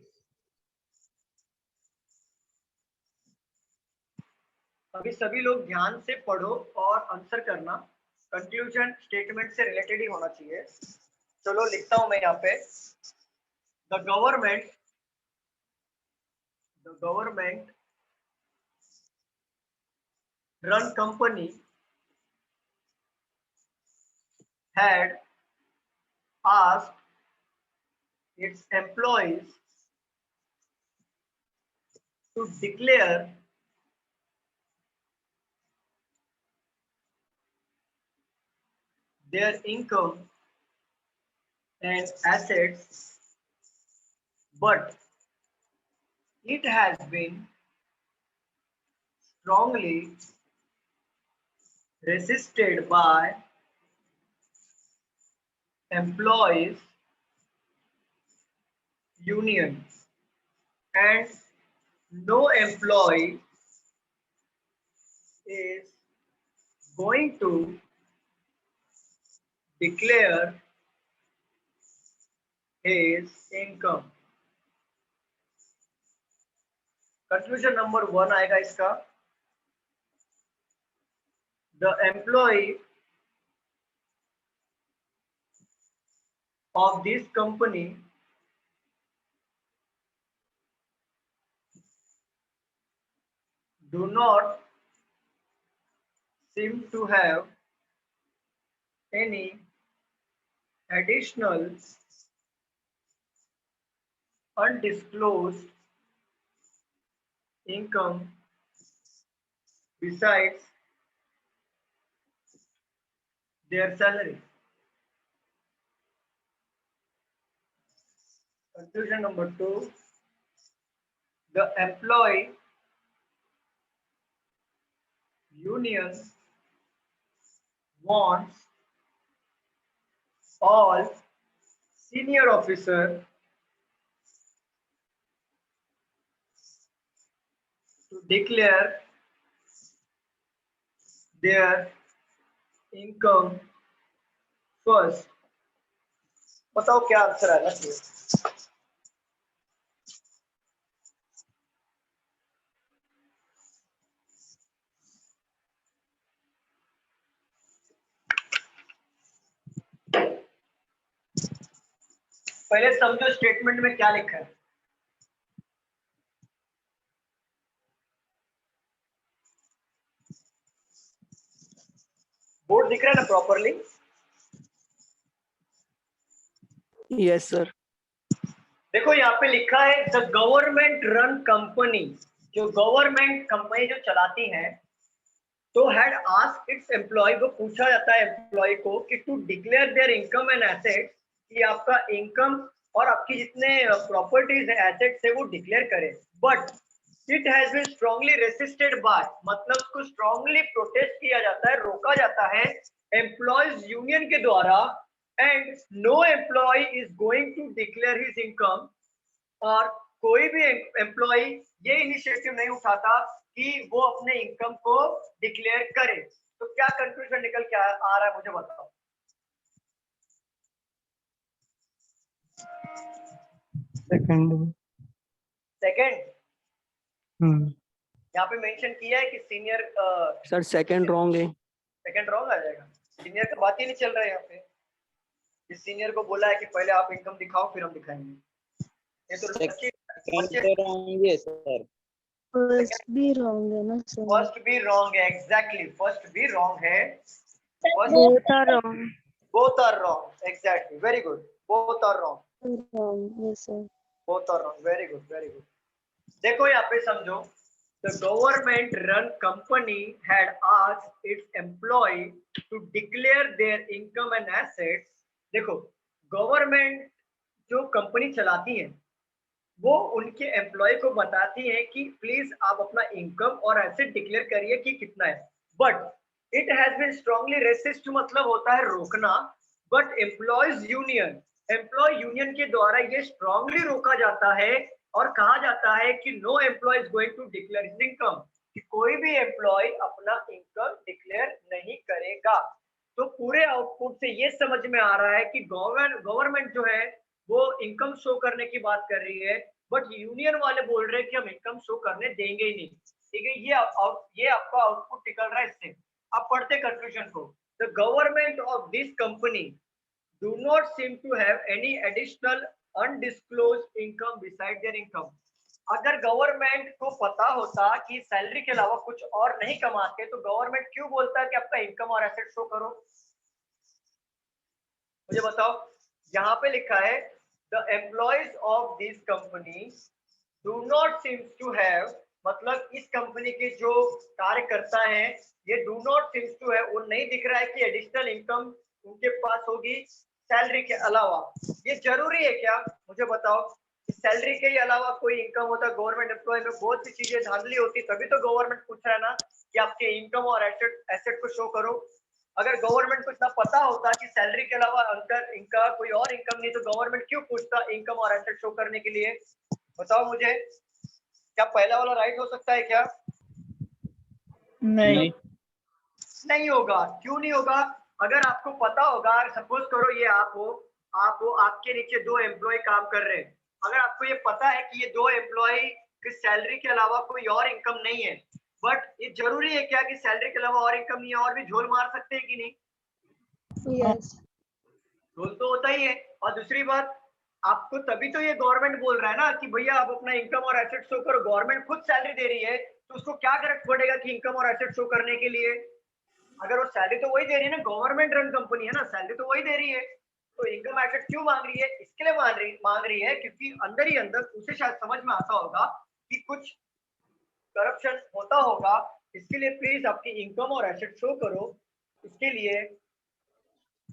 अभी सभी लोग ध्यान से पढ़ो और आंसर करना। कंक्लूजन स्टेटमेंट से रिलेटेड ही होना चाहिए। चलो लिखता हूं मैं यहाँ पे। The government run company had asked its employees to declare their income and assets, but it has been strongly resisted by employees union and no employee is going to declare his income. Conclusion number 1 आएगा इसका, the employee of this company do not seem to have any additional undisclosed income besides their salary. Conclusion number 2, the employee union wants all senior officers to declare their income first. बताओ क्या answer आना चाहिए? पहले समझो statement में क्या लिखा है। बोर्ड दिख रहा है ना प्रॉपरली? Yes sir. देखो यहाँ पे लिखा है द गवर्नमेंट रन कंपनी, जो गवर्नमेंट कंपनी जो चलाती है, तो हैड आस्क्ड इट्स एम्प्लॉय को पूछा जाता है एम्प्लॉय को कि to declare their income and assets, कि आपका इनकम और आपकी जितने प्रॉपर्टीज है, एसेट्स है, वो डिक्लेयर करे। But it has been strongly resisted by, मतलब उसको स्ट्रांगली प्रोटेस्ट किया जाता है, रोका जाता है एम्प्लॉयज यूनियन के द्वारा, and no employ is going to declare his income, और कोई भी एम्प्लॉय ये इनिशिएटिव नहीं उठाता कि वो अपने इनकम को डिक्लेयर करे। तो क्या कंक्लूजन निकल के आ रहा है मुझे बताओ? सेकंड। यहाँ पे मेंशन किया है कि सीनियर सर सेकंड रॉन्ग है। सेकंड रॉन्ग आ जाएगा, सीनियर का बात ही नहीं चल रहा है यहाँ पे। इस सीनियर को बोला है कि पहले आप इनकम दिखाओ फिर हम दिखाएंगे। ये तो रॉन्ग है सर। फर्स्ट भी रॉन्ग है ना सर? फर्स्ट भी रॉन्ग है, एग्जैक्टली, फर्स्ट भी रॉन्ग है। Both are wrong. Both are wrong, exactly, very good, both are wrong, wrong, yes sir. Both are wrong, very good, very good. देखो यहाँ पे समझो, the government run company had asked its employee to declare their income and assets। देखो government जो company चलाती है वो उनके एम्प्लॉय को बताती है कि प्लीज आप अपना इनकम और एसेट डिक्लेयर करिए कि कितना है। But it has been strongly resist, मतलब होता है रोकना, but employees union, employ union के द्वारा ये स्ट्रांगली रोका जाता है और कहा जाता है कि no employ is going to declare his income, कि कोई भी एम्प्लॉय अपना इनकम डिक्लेयर नहीं करेगा। तो पूरे आउटपुट से ये समझ में आ रहा है कि गवर्नमेंट जो है वो इनकम शो करने की बात कर रही है, बट यूनियन वाले बोल रहे हैं कि हम इनकम शो करने देंगे ही नहीं। ठीक है, ये आपका आउटपुट निकल रहा है इससे। अब पढ़ते कंक्लूजन को। The government of this company do not seem to have any additional undisclosed income beside their income. अगर गवर्नमेंट को पता होता कि सैलरी के अलावा कुछ और नहीं कमाते तो गवर्नमेंट क्यों बोलता है कि आपका इनकम और एसेट शो करो? मुझे बताओ। यहाँ पे लिखा है the employees of this company do not seems to have, मतलब इस कंपनी के जो कार्यकर्ता हैं ये do not seems to have, वो नहीं दिख रहा है कि एडिशनल इनकम उनके पास होगी सैलरी के अलावा। ये जरूरी है क्या? मुझे बताओ, सैलरी के अलावा कोई इनकम होता है गवर्नमेंट एम्प्लॉय में, बहुत सी चीजें धांधली होती, तभी तो गवर्नमेंट पूछ रहा है ना कि आपके इनकम और एसेट को शो करो। अगर गवर्नमेंट को इतना पता होता कि सैलरी के अलावा अगर इनका कोई और इनकम नहीं, तो गवर्नमेंट क्यों पूछता इनकम और एसेट शो करने के लिए? बताओ मुझे, क्या पहला वाला राइट हो सकता है क्या? नहीं। नहीं होगा। क्यों नहीं होगा? अगर आपको पता होगा, सपोज करो ये आप हो, आपके नीचे 2 एम्प्लॉय काम कर रहे हैं, अगर आपको ये पता है कि ये 2 एम्प्लॉय की सैलरी के अलावा कोई और इनकम नहीं है, बट ये जरूरी है क्या कि सैलरी के अलावा और इनकम नहीं है, और भी झोल मार सकते हैं कि नहीं? यस। झोल तो होता ही है। और दूसरी बात, आपको तभी तो ये गवर्नमेंट बोल रहा है ना कि भैया आप अपना इनकम और एसेट शो करो। गवर्नमेंट खुद सैलरी दे रही है, तो उसको क्या जरूरत पड़ेगा कि इनकम और एसेट शो करने के लिए? अगर वो सैलरी तो वही दे रही है ना, गवर्नमेंट रन कंपनी है ना, सैलरी तो वही दे रही है, तो इनकम एसेट क्यों मांग रही है? इसके लिए मांग रही है क्योंकि अंदर ही अंदर उसे शायद समझ में आता होगा कि कुछ करप्शन होता होगा, इसके लिए प्लीज आपकी इनकम और एसेट शो करो, इसके लिए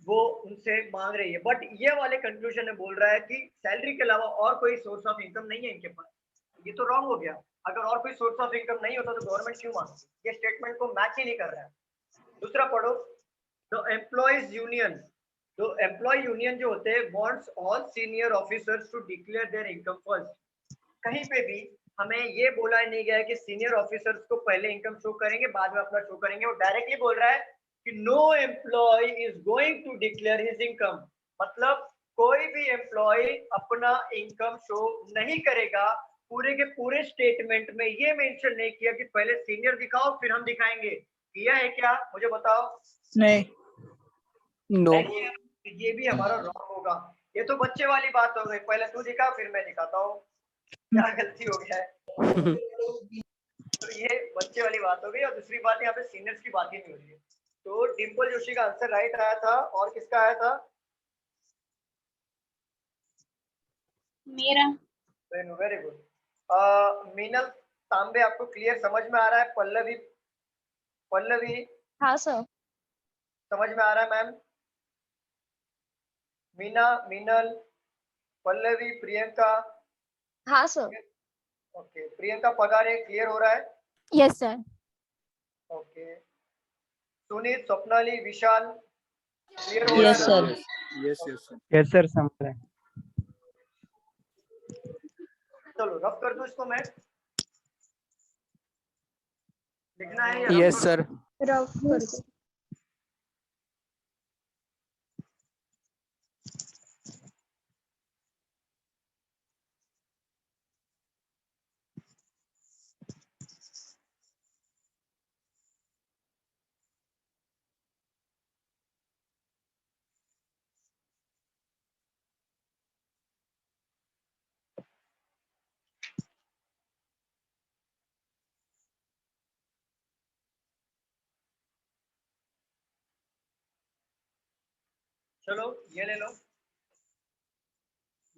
वो उनसे मांग रही है। बट ये वाले कंक्लूजन में बोल रहा है कि सैलरी के अलावा और कोई सोर्स ऑफ इनकम नहीं है इनके पास। ये तो रॉन्ग हो गया। अगर और कोई सोर्स ऑफ इनकम नहीं होता तो गवर्नमेंट क्यों मांगती? ये स्टेटमेंट को मैच ही नहीं कर रहा है। दूसरा पढ़ो, द एम्प्लॉयज यूनियन, तो एम्प्लॉय यूनियन जो होते हैं wants all senior officers to declare their income first. कहीं पे भी हमें ये बोला नहीं गया है कि सीनियर ऑफिसर्स को पहले इनकम शो करेंगे बाद में अपना शो करेंगे। वो डायरेक्टली बोल रहा है कि no employ is going to declare his income, मतलब कोई भी एम्प्लॉय अपना इनकम शो नहीं करेगा। पूरे के पूरे स्टेटमेंट में ये मेंशन नहीं किया कि पहले सीनियर दिखाओ फिर हम दिखाएंगे। किया है क्या? मुझे बताओ। नहीं। नो। नहीं है, ये भी हमारा रॉन्ग होगा। ये तो बच्चे वाली बात हो गई, पहले तू दिखा फिर मैं दिखाता हूँ। क्या गलती हो गया है? तो ये बच्चे वाली बात हो गई। और दूसरी बात, यहाँ पे सीनियर्स की बात ही नहीं हो रही है। तो डिम्पल जोशी का आंसर राइट आया था। और किसका आया था? मेरा। Very good. मीनल तांबे, आपको क्लियर समझ में आ रहा है? पल्लवी हाँ सर। समझ में आ रहा है मैम? मीना, मीनल, पल्लवी, प्रियंका? हाँ sir. Okay, Priyanka Pagare clear हो रहा है? Yes sir. Okay, Suneet, Swapnali, Vishal clear हो रहा यस है? सर। यस सर, समझ रहे हैं। चलो रब कर दूं इसको मैं, लिखना है या रब यस कर सर। रफ कर दो। चलो ये ले लो,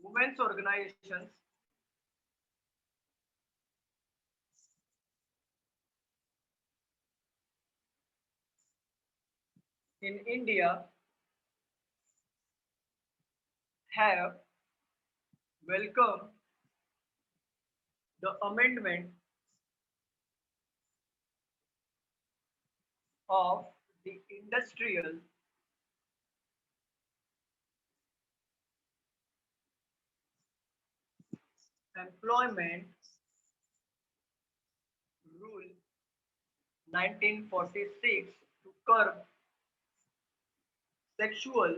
women's organisation in India have welcomed the amendment of the Industrial Employment Rule 1946 to curb sexual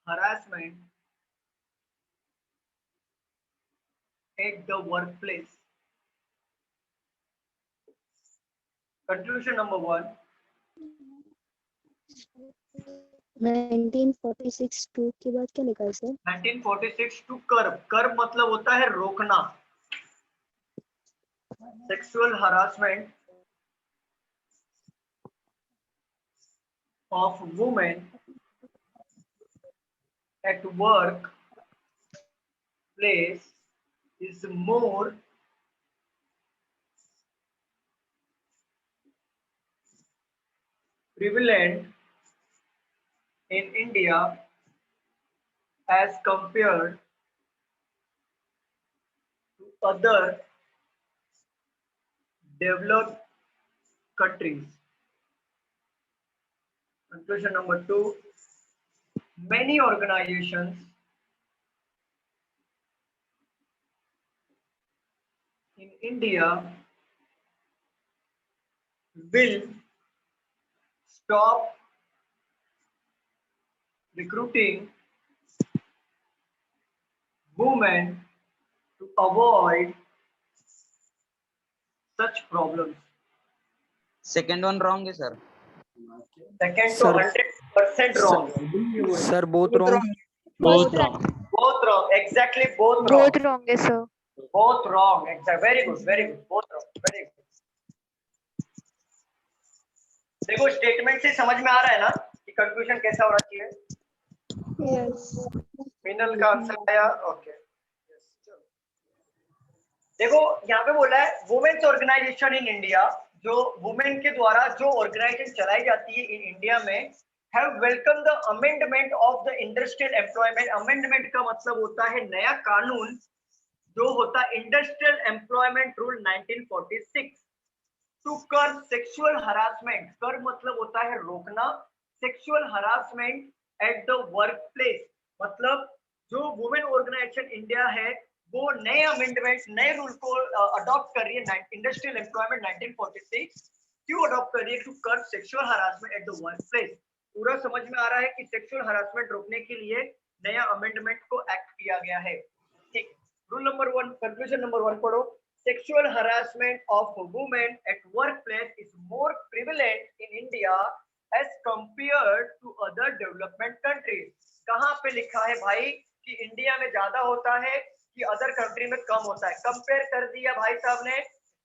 harassment at the workplace. Conclusion number 1. 1946 to के बाद क्या लिखा है सर? 1946 टू कर्ब मतलब होता है रोकना। Sexual harassment of women at work place is more prevalent in India as compared other developed countries. Conclusion number 2, many organizations in India will stop recruiting women to avoid such problems. Second one wrong है sir. Second to Sir. 100% wrong. Sir, both wrong. Both wrong. Both wrong. Exactly both wrong. Both wrong है sir. Both wrong. Exactly. Very good. Very good. Both wrong. Very good. देखो statement से समझ में आ रहा है ना कि कंक्लूजन कैसा होना चाहिए. Yes. मिनल का आंसर आया. ओके. देखो यहाँ पे बोला है वुमेन्स ऑर्गेनाइजेशन इन इंडिया, जो वुमेन के द्वारा जो ऑर्गेनाइजेशन चलाई जाती है इन इंडिया में, have welcome the amendment of the industrial employment. Amendment का मतलब होता है नया कानून जो होता है इंडस्ट्रियल एम्प्लॉयमेंट रूल 1946 टू कर सेक्सुअल हरासमेंट. कर मतलब होता है रोकना. Sexual harassment at the work place मतलब जो वुमेन ऑर्गेनाइजेशन इंडिया है वो नए अमेंडमेंट नए रूल को अडॉप्ट कर रही है. इंडस्ट्रियल एम्प्लॉयमेंट 1946 क्यों अडॉप्ट कर रही है? टू कर sexual harassment at the work place. पूरा समझ में आ रहा है कि सेक्सुअल हरासमेंट रोकने के लिए नया अमेंडमेंट को एक्ट किया गया है. ठीक. रूल नंबर 1, कंक्लूजन नंबर 1 पढ़ो. Sexual harassment of women at workplace is more prevalent in India as compared to other development countries. कहाँ पे लिखा है भाई कि इंडिया में ज्यादा होता है कि अदर कंट्री में कम होता है? कंपेयर कर दिया भाई साहब ने,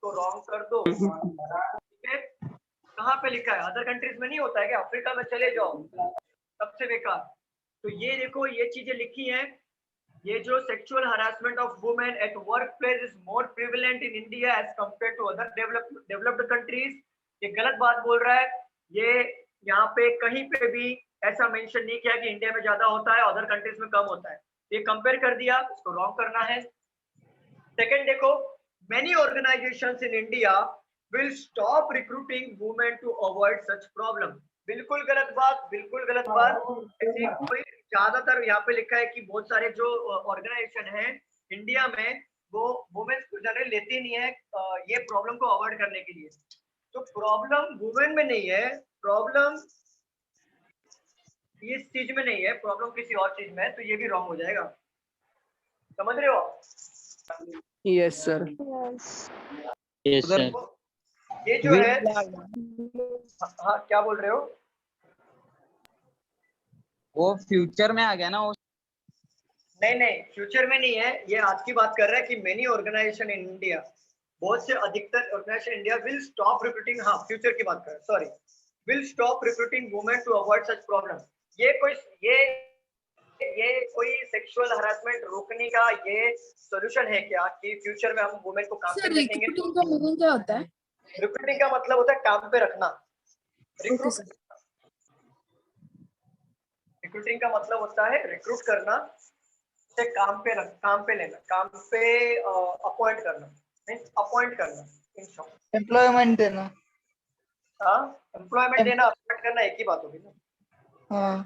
तो रॉन्ग कर दो. ठीक है. कहाँ पे लिखा है? अदर कंट्रीज में नहीं होता है क्या? अफ्रीका में चले जाओ, सबसे बेकार. तो ये देखो ये चीजें लिखी हैं. ये जो sexual harassment of women at work place is more prevalent in India as compare to other developed countries, ये गलत बात बोल रहा है. ये यहाँ पे कहीं पे भी ऐसा मेंशन नहीं किया कि इंडिया में ज्यादा होता है अदर कंट्रीज में कम होता है. ये कंपेयर कर दिया, इसको रॉन्ग करना है. सेकंड देखो, many organisations in India will stop recruiting women to avoid such problem. बिल्कुल गलत बात, बिल्कुल गलत बात. ऐसी कोई ज्यादातर यहाँ पे लिखा है कि बहुत सारे जो ऑर्गेनाइजेशन है इंडिया में वो वुमेन को जनरली लेती नहीं है ये प्रॉब्लम को अवॉइड करने के लिए. तो प्रॉब्लम वुमेन में नहीं है, प्रॉब्लम इस चीज में नहीं है, प्रॉब्लम किसी और चीज में है. तो ये भी रॉन्ग हो जाएगा. समझ रहे हो? Yes, sir. Yes. Yes, sir. ये जो है हाँ क्या बोल रहे हो? वो फ्यूचर में आ गया ना वो. नहीं फ्यूचर में नहीं है, ये आज की बात कर रहा है कि मेनी ऑर्गेनाइजेशन इन इंडिया, बहुत से अधिकतर organisation India will stop recruiting. हाँ फ्यूचर की बात कर रहा है, sorry. Will stop recruiting women to avoid such problem. ये कोई सेक्सुअल हरासमेंट रोकने का ये सॉल्यूशन है क्या कि फ्यूचर में हम वुमेन को काम पे रखेंगे? रिक्रूटिंग का मीनिंग क्या होता है? रिक्रूटिंग का मतलब होता है काम पे रखना. रिक्रूटिंग का मतलब होता है रिक्रूट करना, से काम पे लेना, काम पे अपॉइंट करना, मींस अपॉइंट करना. इन शॉर्ट एम्प्लॉयमेंट देना. हाँ एम्प्लॉयमेंट देना, अपॉइंट करना एक ही बात होगी ना. हाँ.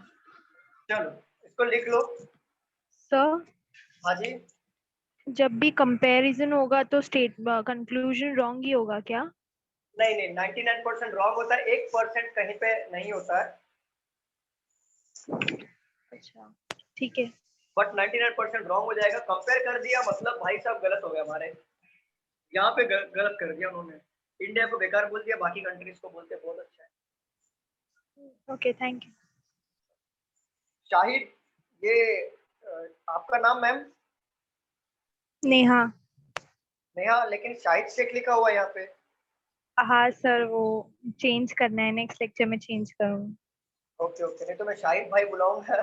चलो इसको लिख लो. सर हाँ जी. जब भी कंपैरिजन होगा तो कंक्लूजन रॉन्ग ही होगा क्या? नहीं 99% रॉन्ग होता है, 1% कहीं पे नहीं होता है. अच्छा ठीक है. बट 99% रॉन्ग हो जाएगा. कंपेयर कर दिया मतलब भाई साहब गलत हो गया हमारे यहाँ पे, गलत कर दिया उन्होंने. इंडिया को बेकार बोल दिया, बाकी कंट्रीज को बोलते बहुत अच्छा है. Okay thank you. शाहिद, ये आपका नाम मैम? नेहा. नेहा, लेकिन शाहिद शेख लिखा हुआ है यहाँ पे. हाँ सर वो चेंज करना है, नेक्स्ट लेक्चर में चेंज करूँगी. ओके नहीं तो मैं शाहिद भाई बुलाऊंगा.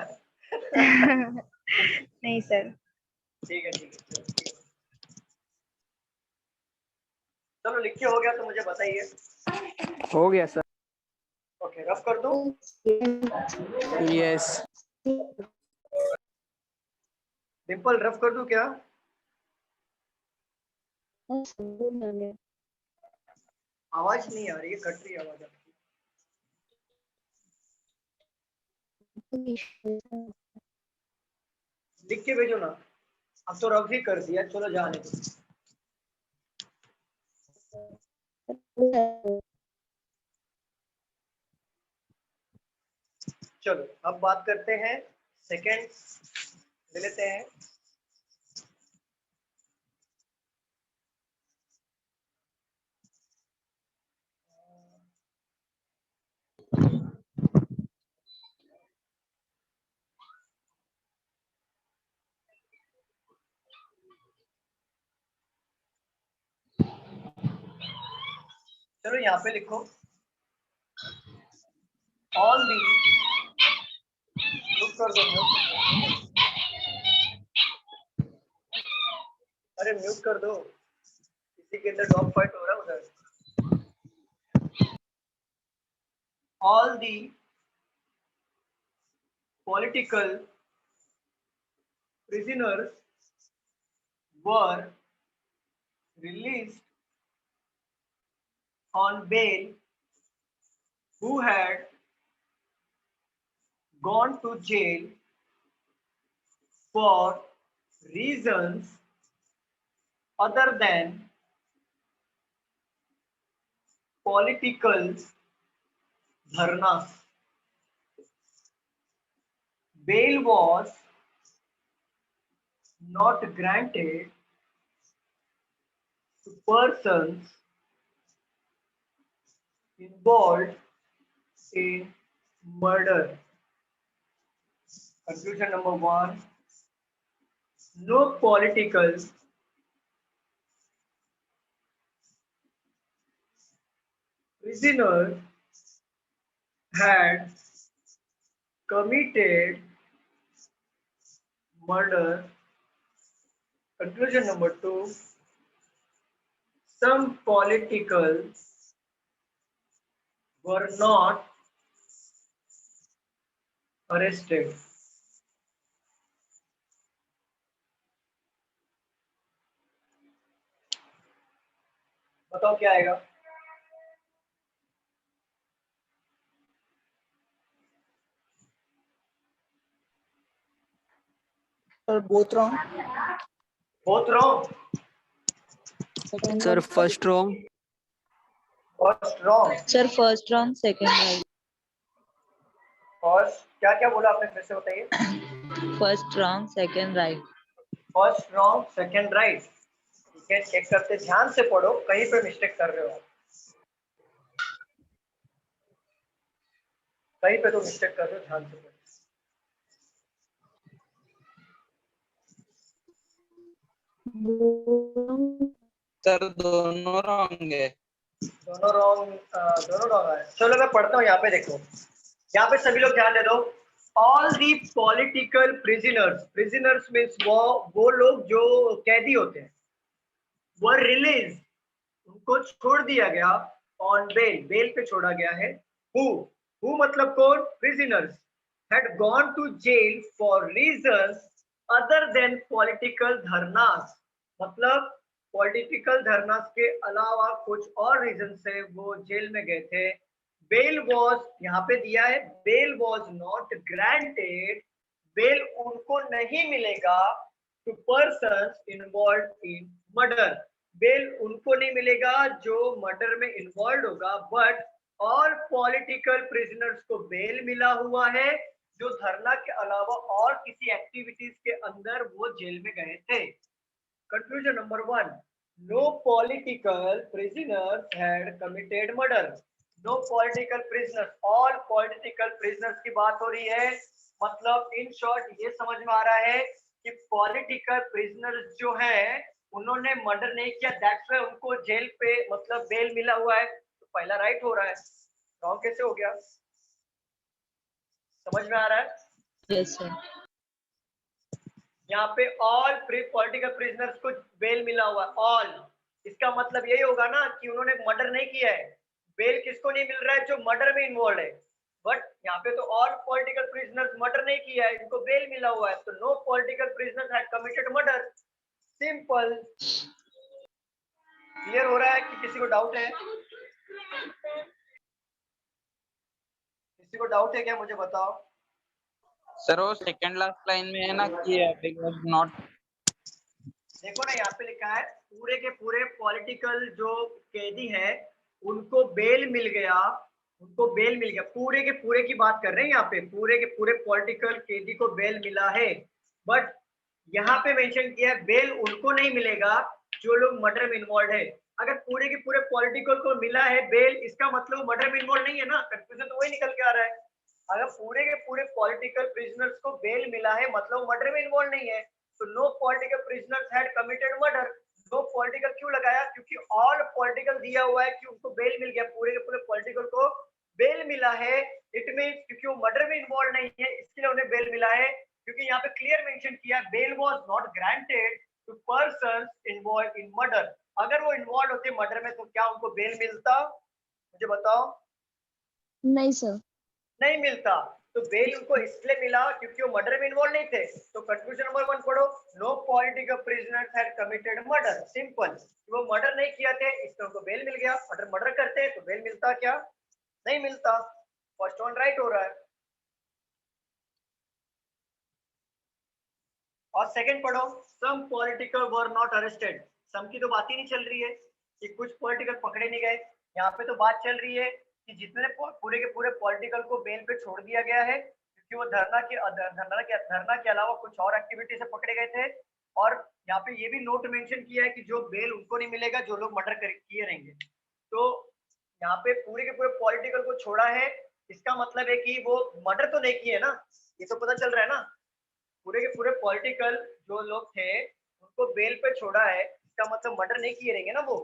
नहीं सर. ठीक है. चलो लिख के हो गया तो मुझे बताइए. हो गया सर. ओके रफ कर दूं? Yes. डिम्पल रफ कर दूं क्या? हाँ, समझ में आ गया। आवाज नहीं आ रही है, कट रही है आवाज आपकी। लिख के भेजो ना, अब तो रफ ही कर दिया, चलो जाने दो। चलो अब बात करते हैं सेकंड, ले लेते हैं। चलो यहाँ पे लिखो ऑल दी, म्यूट कर दो म्यूट, अरे म्यूट कर दो, किसी के अंदर डॉग फाइट हो रहा है उधर। All the political prisoners were released on bail who had gone to jail for reasons other than political dharnas. Bail was not granted to persons involved in murder. Conclusion number 1. No political prisoner had committed murder. Conclusion number 2. Some politicals were not arrested. बताओ क्या आएगा? Sir both wrong. Both wrong. Sir first wrong. First wrong. Sir, first wrong, second right. First क्या क्या बोला आपने, फिर से बताइए। First wrong, second right. First wrong, second right. ठीक है, चेक करते, ध्यान से पढ़ो, कहीं पे मिस्टेक कर रहे हो आप, कहीं पे तो मिस्टेक कर रहे हो, ध्यान से पढ़ो। सर दोनों रॉन्ग है। दोनों रॉन्ग है। चलो मैं पढ़ता हूँ, यहाँ पे देखो, यहाँ पे सभी लोग ध्यान दे दो। All the political prisoners, prisoners means वो लोग जो कैदी होते हैं, वो रिलीज, उनको छोड़ दिया गया, ऑन बेल, बेल पे छोड़ा गया है। हु मतलब कौन? Prisoners had gone to jail for reasons other than political dharnas, मतलब पॉलिटिकल धरनास के अलावा कुछ और रीजन से वो जेल में गए थे। बेल वॉज, यहाँ पे दिया है, bail was not granted, bail उनको नहीं मिलेगा to persons involve in murder, bail उनको नहीं मिलेगा जो मर्डर में इन्वॉल्व होगा, बट और पॉलिटिकल प्रिजनर्स को बेल मिला हुआ है जो धरना के अलावा और किसी एक्टिविटीज के अंदर वो जेल में गए थे। Conclusion number 1, no political prisoners had committed murder. No political prisoners, all political prisoners की बात हो रही है, मतलब इन शॉर्ट ये समझ में आ रहा है कि पॉलिटिकल प्रिजनर्स जो है उन्होंने मर्डर नहीं किया, दैट्स व्हाई उनको जेल पे मतलब बेल मिला हुआ है। तो पहला राइट हो रहा है, रॉन्ग कैसे हो गया? समझ में आ रहा है? Yes, sir. यहाँ पे ऑल पॉलिटिकल प्रिजनर्स को बेल मिला हुआ है, ऑल, इसका मतलब यही होगा ना कि उन्होंने मर्डर नहीं किया है। बेल किसको नहीं मिल रहा है? जो मर्डर में इन्वॉल्व है, बट यहाँ पे तो ऑल पॉलिटिकल प्रिजनर्स मर्डर नहीं किया है, इनको बेल मिला हुआ है, तो no political prisoners had committed murder. Simple. Clear हो रहा है कि किसी को डाउट है? किसी को डाउट है क्या, मुझे बताओ। सर वो सेकंड लास्ट लाइन में है ना कि बिग वाज नॉट। देखो ना, यहाँ पे लिखा है पूरे के पूरे पॉलिटिकल जो कैदी है उनको बेल मिल गया, उनको बेल मिल गया। पूरे के पूरे की बात कर रहे हैं यहाँ पे, पूरे के पूरे पॉलिटिकल कैदी को बेल मिला है। बट यहाँ पे मेंशन किया है बेल उनको नहीं मिलेगा जो लोग मर्डर में इन्वॉल्व है। अगर पूरे के पूरे पॉलिटिकल को मिला है बेल, इसका मतलब मर्डर में इन्वॉल्व नहीं है ना। कंफ्यूजन तो वही निकल के आ रहा है। अगर पूरे के पूरे पॉलिटिकल प्रिजनर्स को बेल मिला है मतलब मर्डर में इन्वॉल्व नहीं है। तो no political prisoners had committed murder. No political क्यों लगाया? क्योंकि ऑल पॉलिटिकल दिया हुआ है कि उनको बेल मिल गया, पूरे के पूरे पॉलिटिकल को बेल मिला है। इट मींस क्योंकि वो मर्डर में इन्वॉल्व नहीं है इसके लिए उन्हें बेल मिला है। क्योंकि यहाँ पे क्लियर मेंशन किया bail was not granted to persons involve in murder. अगर वो इन्वॉल्व होते मर्डर में तो क्या उनको बेल मिलता? मुझे बताओ। नहीं सर। नहीं मिलता। तो बेल उनको इसलिए मिला क्योंकि वो मर्डर में इन्वॉल्व नहीं थे। तो कंक्लूजन नंबर 1 पढ़ो, no political prisoners had committed murder. Simple, वो मर्डर नहीं किया थे इसलिए उनको बेल मिल गया। अगर मर्डर करते तो बेल मिलता क्या? नहीं मिलता। फर्स्ट वन राइट हो रहा है। और सेकंड पढ़ो, some political were not arrested. Some की तो बात ही नहीं चल रही है कि कुछ पॉलिटिकल पकड़े नहीं गए। यहाँ पे तो बात चल रही है कि जितने पूरे के पूरे पॉलिटिकल को बेल पे छोड़ दिया गया है क्योंकि वो धरना के अलावा कुछ और एक्टिविटी से पकड़े गए थे। और यहाँ पे ये भी नोट मेंशन किया है कि जो बेल उनको नहीं मिलेगा जो लोग मर्डर किए रहेंगे। तो यहाँ पे पूरे के पूरे पॉलिटिकल को छोड़ा है, इसका मतलब है कि वो मर्डर तो नहीं किए ना, ये तो पता चल रहा है ना। पूरे के पूरे पॉलिटिकल जो लोग थे उनको बेल पे छोड़ा है, इसका मतलब मर्डर नहीं किए रहेंगे ना वो।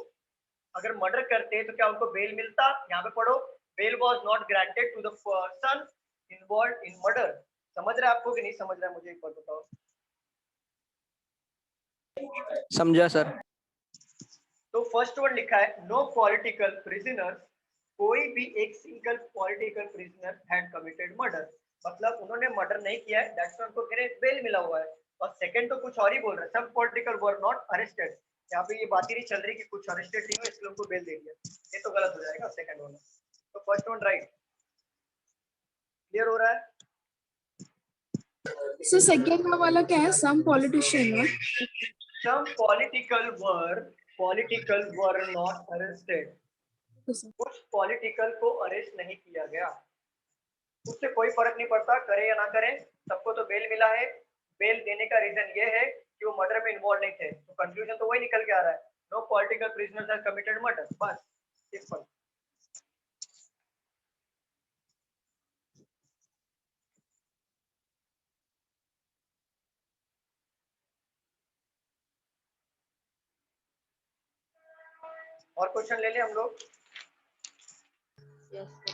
अगर मर्डर करते तो क्या उनको बेल मिलता? यहाँ पे पढ़ो, bail was not granted to the person involved in murder. समझ रहा है आपको कि नहीं समझ रहा है? मुझे एक बार बताओ। समझा सर। तो फर्स्ट वर्ड लिखा है नो पॉलिटिकल प्रिजनर्स, कोई भी एक single political prisoner had committed murder, मतलब उन्होंने मर्डर नहीं किया है, दैट्स व्हाई उनको बेल मिला हुआ है। और सेकंड तो कुछ और ही बोल रहा है, सब पॉलिटिकल वर नॉट अरेस्टेड। यहाँ पे ये बात ही नहीं चल रही कि कुछ अरेस्टेड नहीं हुए इसलिए उनको बेल दे दिया, ये तो गलत हो जाएगा सेकंड वाला। तो फर्स्ट वन राइट। क्लियर हो रहा है? सो सेकंड वाला क्या है? Some politician, some political were not arrested. कुछ पॉलिटिकल को अरेस्ट नहीं किया गया, उससे कोई फर्क नहीं पड़ता करे या ना करें, सबको तो बेल मिला है। बेल देने का रीजन ये है कि वो मर्डर में इन्वॉल्व नहीं थे। तो कंक्लूजन तो वही निकल के आ रहा है, no political prisoners have committed murder, बस सिंपल। और क्वेश्चन ले ले हम लोग। Yes, sir.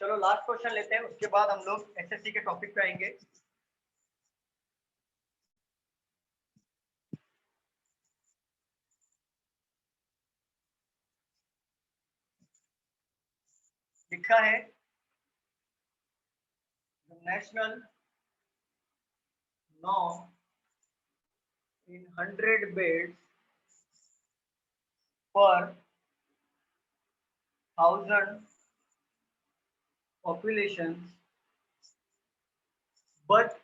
चलो लास्ट क्वेश्चन लेते हैं, उसके बाद हम लोग एसएससी के टॉपिक पे आएंगे। लिखा है national norm in 100 beds per 1000 populations, but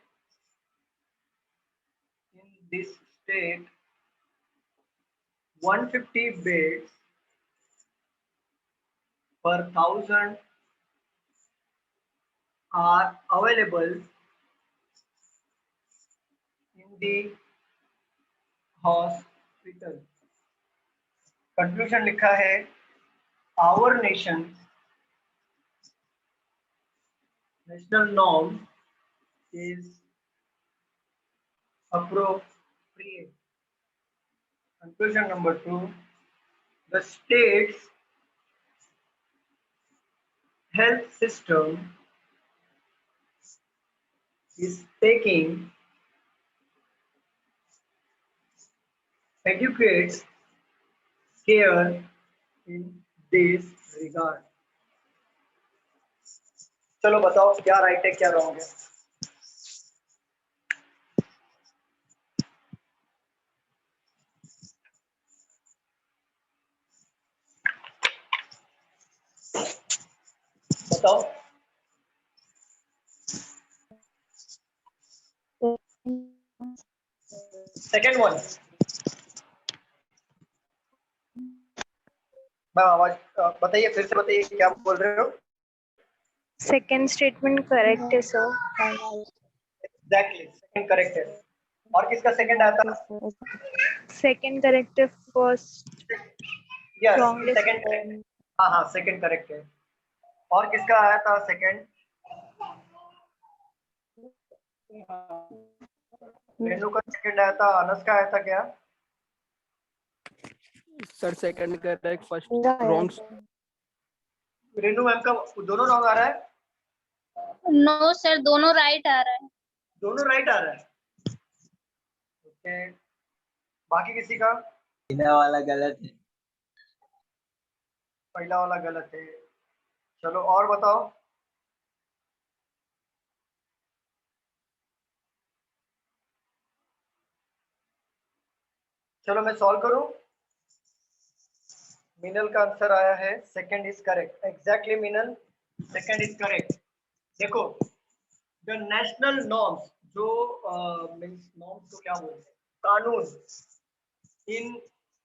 in this state 150 beds per 1000 are available in the hospital. Conclusion लिखा है our national norm is appropriate. Conclusion number 2, the state's health system is taking adequate care in this regard. चलो बताओ क्या right है क्या wrong है। बताओ। Second one, ma'am आवाज बताइए, फिर से बताइए क्या बोल रहे हो। सेकंड स्टेटमेंट करेक्ट है सर। एग्जैक्टली, सेकंड करेक्ट है। और किसका सेकंड आया था? सेकंड करेक्ट है, फर्स्ट यस, रॉन्ग है। Second correct. हाँ हाँ, सेकंड करेक्ट है। और किसका आया था सेकंड? रेनू का सेकंड आया था। अनस का आया था क्या? Sir second correct, first wrong. Renu ma'am का दोनों रॉन्ग आ रहा है? नो सर, दोनों राइट आ रहा है। दोनों राइट आ रहा है। ओके, बाकी किसी का? पहला वाला गलत है। पहला वाला गलत है। चलो और बताओ। चलो मैं सॉल्व करूं। मिनल का आंसर आया है second is correct. Exactly Minal, second is correct. देखो, द नेशनल नॉर्म्स, जो मींस नॉर्म्स को क्या बोलते हैं, कानून, इन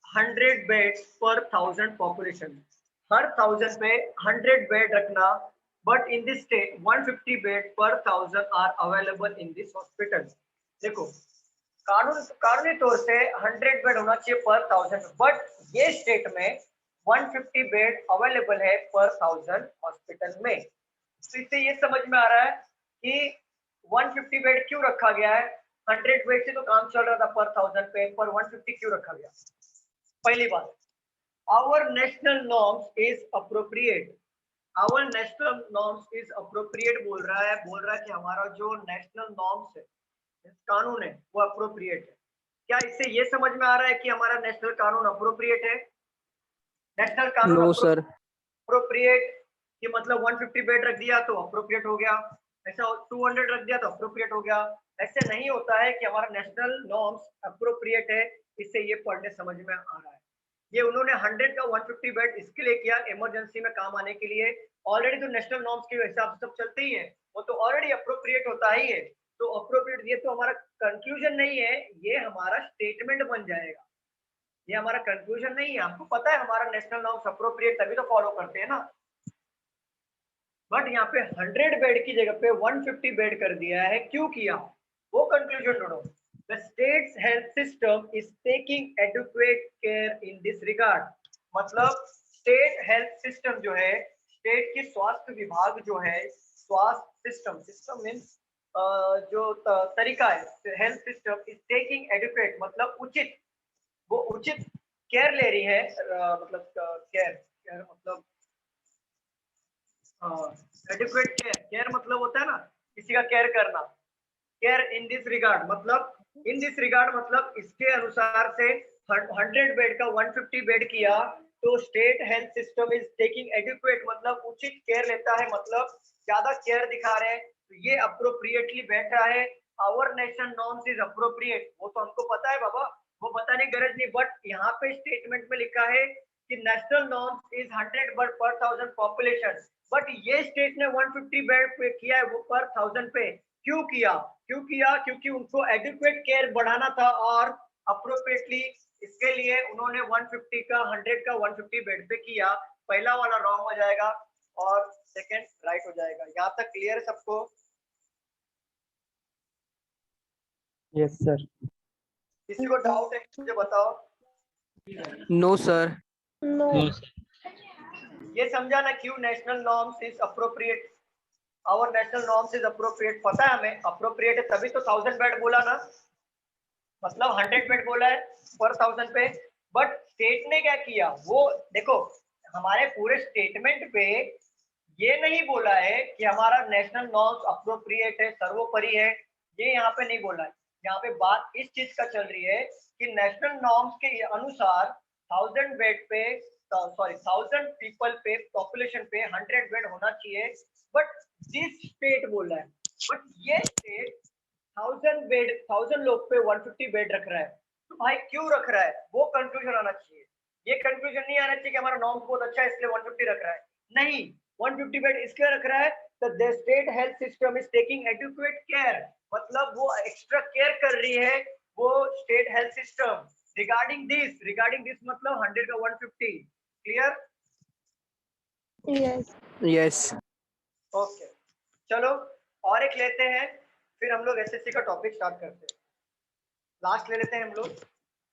100 बेड्स पर 1000 पॉपुलेशन, हर 1000 पे 100 बेड रखना, but in this state 150 bed per 1000 are available in this hospital. देखो, कानूनी तौर से 100 बेड होना चाहिए पर 1000, बट ये स्टेट में 150 बेड अवेलेबल है पर 1000 हॉस्पिटल में। तो इससे ये समझ में आ रहा है कि 150 बेड क्यों रखा गया है। 100 बेड से तो काम चल रहा था पर 1000 पे, पर 150 क्यों रखा गया? पहली बात, our national norms is appropriate. Our national norms is appropriate बोल रहा है कि हमारा जो नेशनल नॉर्म्स है, कानून है, वो अप्रोप्रिएट है। क्या इससे ये समझ में आ रहा है कि हमारा नेशनल कानून अप्रोप्रिएट है? नेशनल कानून नो सर। अप्रोप्रिएट कि मतलब 150 बेड रख दिया तो अप्रोप्रिएट हो गया, ऐसा 200 रख दिया तो अप्रोप्रिएट हो गया। ऐसे नहीं होता है कि हमारा नेशनल नॉर्म्स अप्रोप्रिएट है। इससे ये पढ़ने समझ में आ रहा है। ये उन्होंने 100 का 150 बेड इसके लिए किया, इमरजेंसी में काम आने के लिए। ऑलरेडी तो नेशनल नॉर्म्स के हिसाब से सब चलते ही है, वो तो ऑलरेडी अप्रोप्रिएट होता ही है। तो अप्रोप्रिएट, ये तो हमारा कंक्लूजन नहीं है, ये हमारा स्टेटमेंट बन जाएगा। ये हमारा कंक्लूजन नहीं है। आपको पता है हमारा नेशनल नॉर्म्स अप्रोप्रिएट, तभी तो फॉलो करते हैं ना। बट यहाँ पे 100 बेड की जगह पे 150 बेड कर दिया है, क्यों किया वो कंक्लूजन ढूंढो। The state's health system is taking adequate care in this regard. मतलब स्टेट हेल्थ सिस्टम जो है, स्टेट की स्वास्थ्य विभाग जो है, स्वास्थ्य सिस्टम मीन्स जो तरीका है, health system is taking adequate मतलब उचित, वो उचित केयर ले रही है। मतलब केयर मतलब एडिक्वेट केयर मतलब होता है ना किसी का केयर करना। केयर इन दिस रिगार्ड मतलब, इन दिस रिगार्ड मतलब इसके अनुसार से 100 बेड का 150 बेड किया, तो state health system is taking adequate मतलब उचित केयर लेता है, मतलब ज्यादा केयर दिखा रहे हैं, तो ये अप्रोप्रिएटली बैठा है। Our national norms is appropriate, वो तो हमको पता है बाबा, वो बताने की गरज नहीं। बट यहाँ पे स्टेटमेंट में लिखा है कि national norms is 100 bed per 1000 population, but ये स्टेट ने 150 बेड पे किया है, वो पर 1000 पे क्यों किया? क्योंकि उनको एडिक्वेट केयर बढ़ाना था, और अप्रोप्रिएटली इसके लिए उन्होंने 150 का 100 का 150 बेड पे किया। पहला वाला रॉन्ग हो जाएगा और सेकंड राइट हो जाएगा। यहाँ तक क्लियर है सबको? Yes sir. किसी को डाउट है मुझे बताओ। No sir. नो। ये समझा ना क्यों national norms is appropriate. Our national norms is appropriate, पता है हमें अप्रोप्रिएट है, तभी तो 1000 बेड बोला ना, मतलब 100 बेड बोला है पर 1000 पे। बट स्टेट ने क्या किया वो देखो, हमारे पूरे स्टेटमेंट पे ये नहीं बोला है कि हमारा नेशनल नॉर्म्स अप्रोप्रिएट है, सर्वोपरि है, ये यहाँ पे नहीं बोला है। यहाँ पे बात इस चीज का चल रही है कि नेशनल नॉर्म्स के अनुसार 1000 बेड पे, सॉरी 1000 पीपल पे, पॉपुलेशन पे 100 बेड होना चाहिए। बट दिस स्टेट बोल रहा है, बट ये स्टेट 1000 बेड, 1000 लोग पे 150 बेड रख रहा है। तो भाई क्यों रख रहा है, वो कंक्लूजन आना चाहिए। ये कंक्लूजन नहीं आना चाहिए कि हमारा नॉर्म्स बहुत अच्छा है इसलिए 150 रख रहा है, नहीं। 150 बेड इसके रख रहा है, the state health system is taking adequate care, मतलब वो एक्स्ट्रा केयर कर रही है वो state health system regarding this मतलब 100 का 150, क्लियर? Yes. यस ओके, चलो और एक लेते हैं, फिर हम लोग एसएससी का टॉपिक स्टार्ट करते हैं। लास्ट ले लेते हैं हम लोग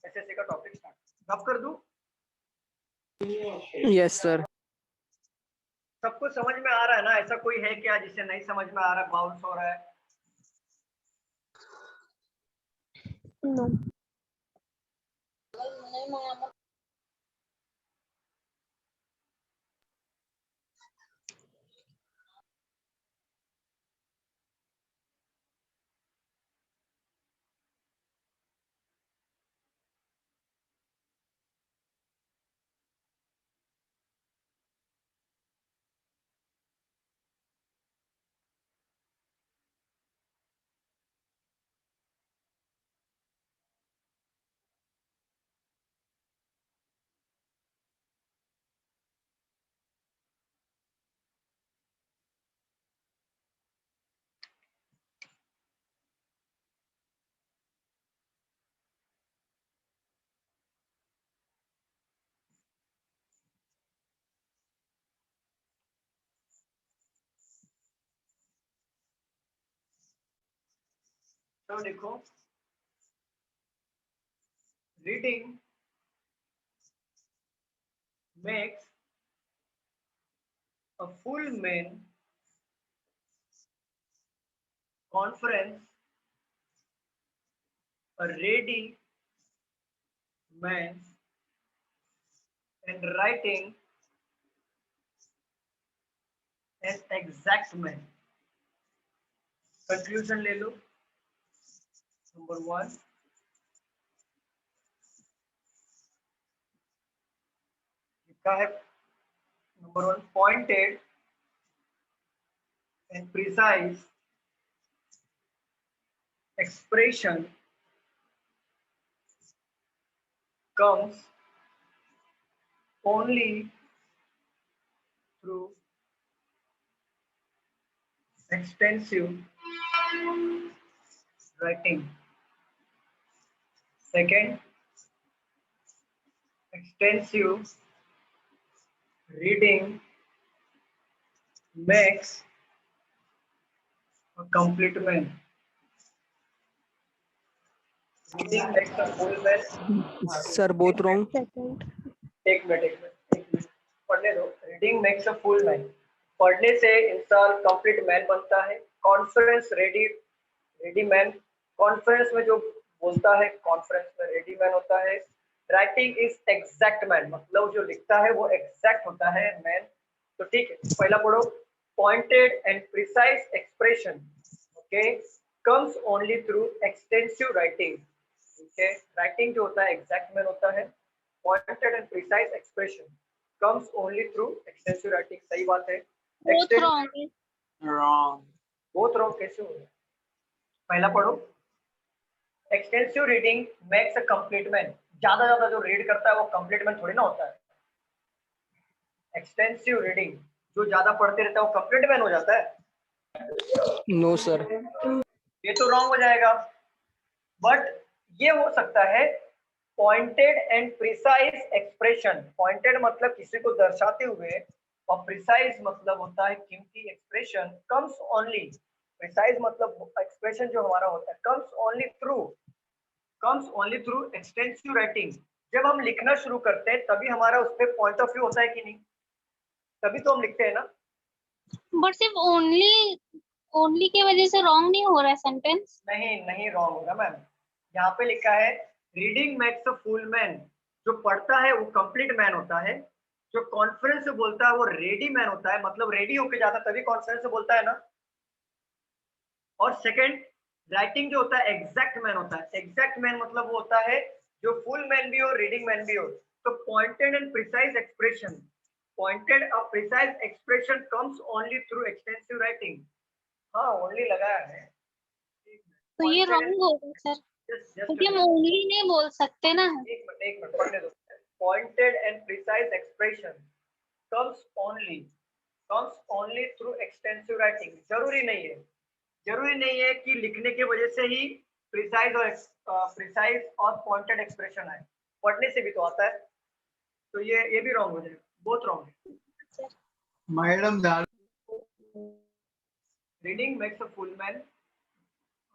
एसएससी का टॉपिक स्टार्ट। कब कर दूं? Yes sir. सबको समझ में आ रहा है ना? ऐसा कोई है क्या जिसे नहीं समझ में आ रहा, बाउंस हो रहा है? No. तो देखो, reading makes a full main conference a ready man and writing an exact man। Conclusion ले लो। नंबर 1, लिखा है number 1, pointed and precise expression comes only through extensive writing। Second, extensive reading makes a complete man। Reading makes a full man। Sir both wrong. Second. एक minute पढ़ने दो। Reading makes a full man, पढ़ने से इंसान complete man बनता है। Conference ready man, conference में जो बोलता है कॉन्फ्रेंस में रेडी मैन होता है। राइटिंग इज एग्जैक्ट मैन, मतलब जो लिखता है वो एग्जैक्ट होता है मैन। तो ठीक है, पहला पढ़ो। Pointed and precise expression okay comes only through extensive writing. ठीक है, राइटिंग जो होता है एग्जैक्ट मैन होता है। Pointed and precise expression comes only through extensive writing। सही बात है। both wrong है। Both wrong कैसे हो गया? पहला पढ़ो। Extensive reading makes a complete man। ज्यादा जो रीड करता है वो कंप्लीट मैन थोड़ी ना होता है। एक्सटेंसिव रीडिंग जो ज्यादा पढ़ते रहता है वो कंप्लीट मैन हो जाता है। No sir. ये तो रॉन्ग हो जाएगा, बट ये हो सकता है। Pointed and precise expression, pointed मतलब किसी को दर्शाते हुए और प्रिसाइज मतलब होता है कीमती। एक्सप्रेशन कम्स ओनली, प्रिसाइज मतलब एक्सप्रेशन जो हमारा होता है comes only through extensive writing. जब हम लिखना शुरू करते हैं तभी हमारा उस पर पॉइंट ऑफ व्यू होता है कि नहीं, तभी तो हम लिखते हैं ना। बट सिर्फ ओनली की वजह से रॉन्ग नहीं हो रहा है सेंटेंस। नहीं रॉन्ग होगा मैम। यहाँ पे लिखा है reading makes a full man, जो पढ़ता है वो कंप्लीट मैन होता है। जो कॉन्फ्रेंस से बोलता है वो रेडी मैन होता है, मतलब रेडी होके जाता है तभी कॉन्फ्रेंस से बोलता है ना। और सेकंड, राइटिंग जो होता है एग्जैक्ट मैन होता है। एग्जैक्ट मैन मतलब वो होता है जो फुल मैन भी हो रीडिंग मैन भी हो। तो pointed and precise expression, pointed और precise expression comes only through extensive writing. हाँ ओनली लगाया है। तो ये रॉन्ग होगा सर, क्योंकि हम ओनली नहीं बोल सकते ना। एक मिनट पढ़ने दो। Pointed and precise expression comes only comes only through extensive writing. जरूरी नहीं है कि लिखने की वजह से ही प्रिसाइज और पॉइंटेड एक्सप्रेशन आए, पढ़ने से भी तो आता है। तो ये भी रॉन्ग हो जाएगा, बहुत रॉन्ग है। Madam reading makes a full man,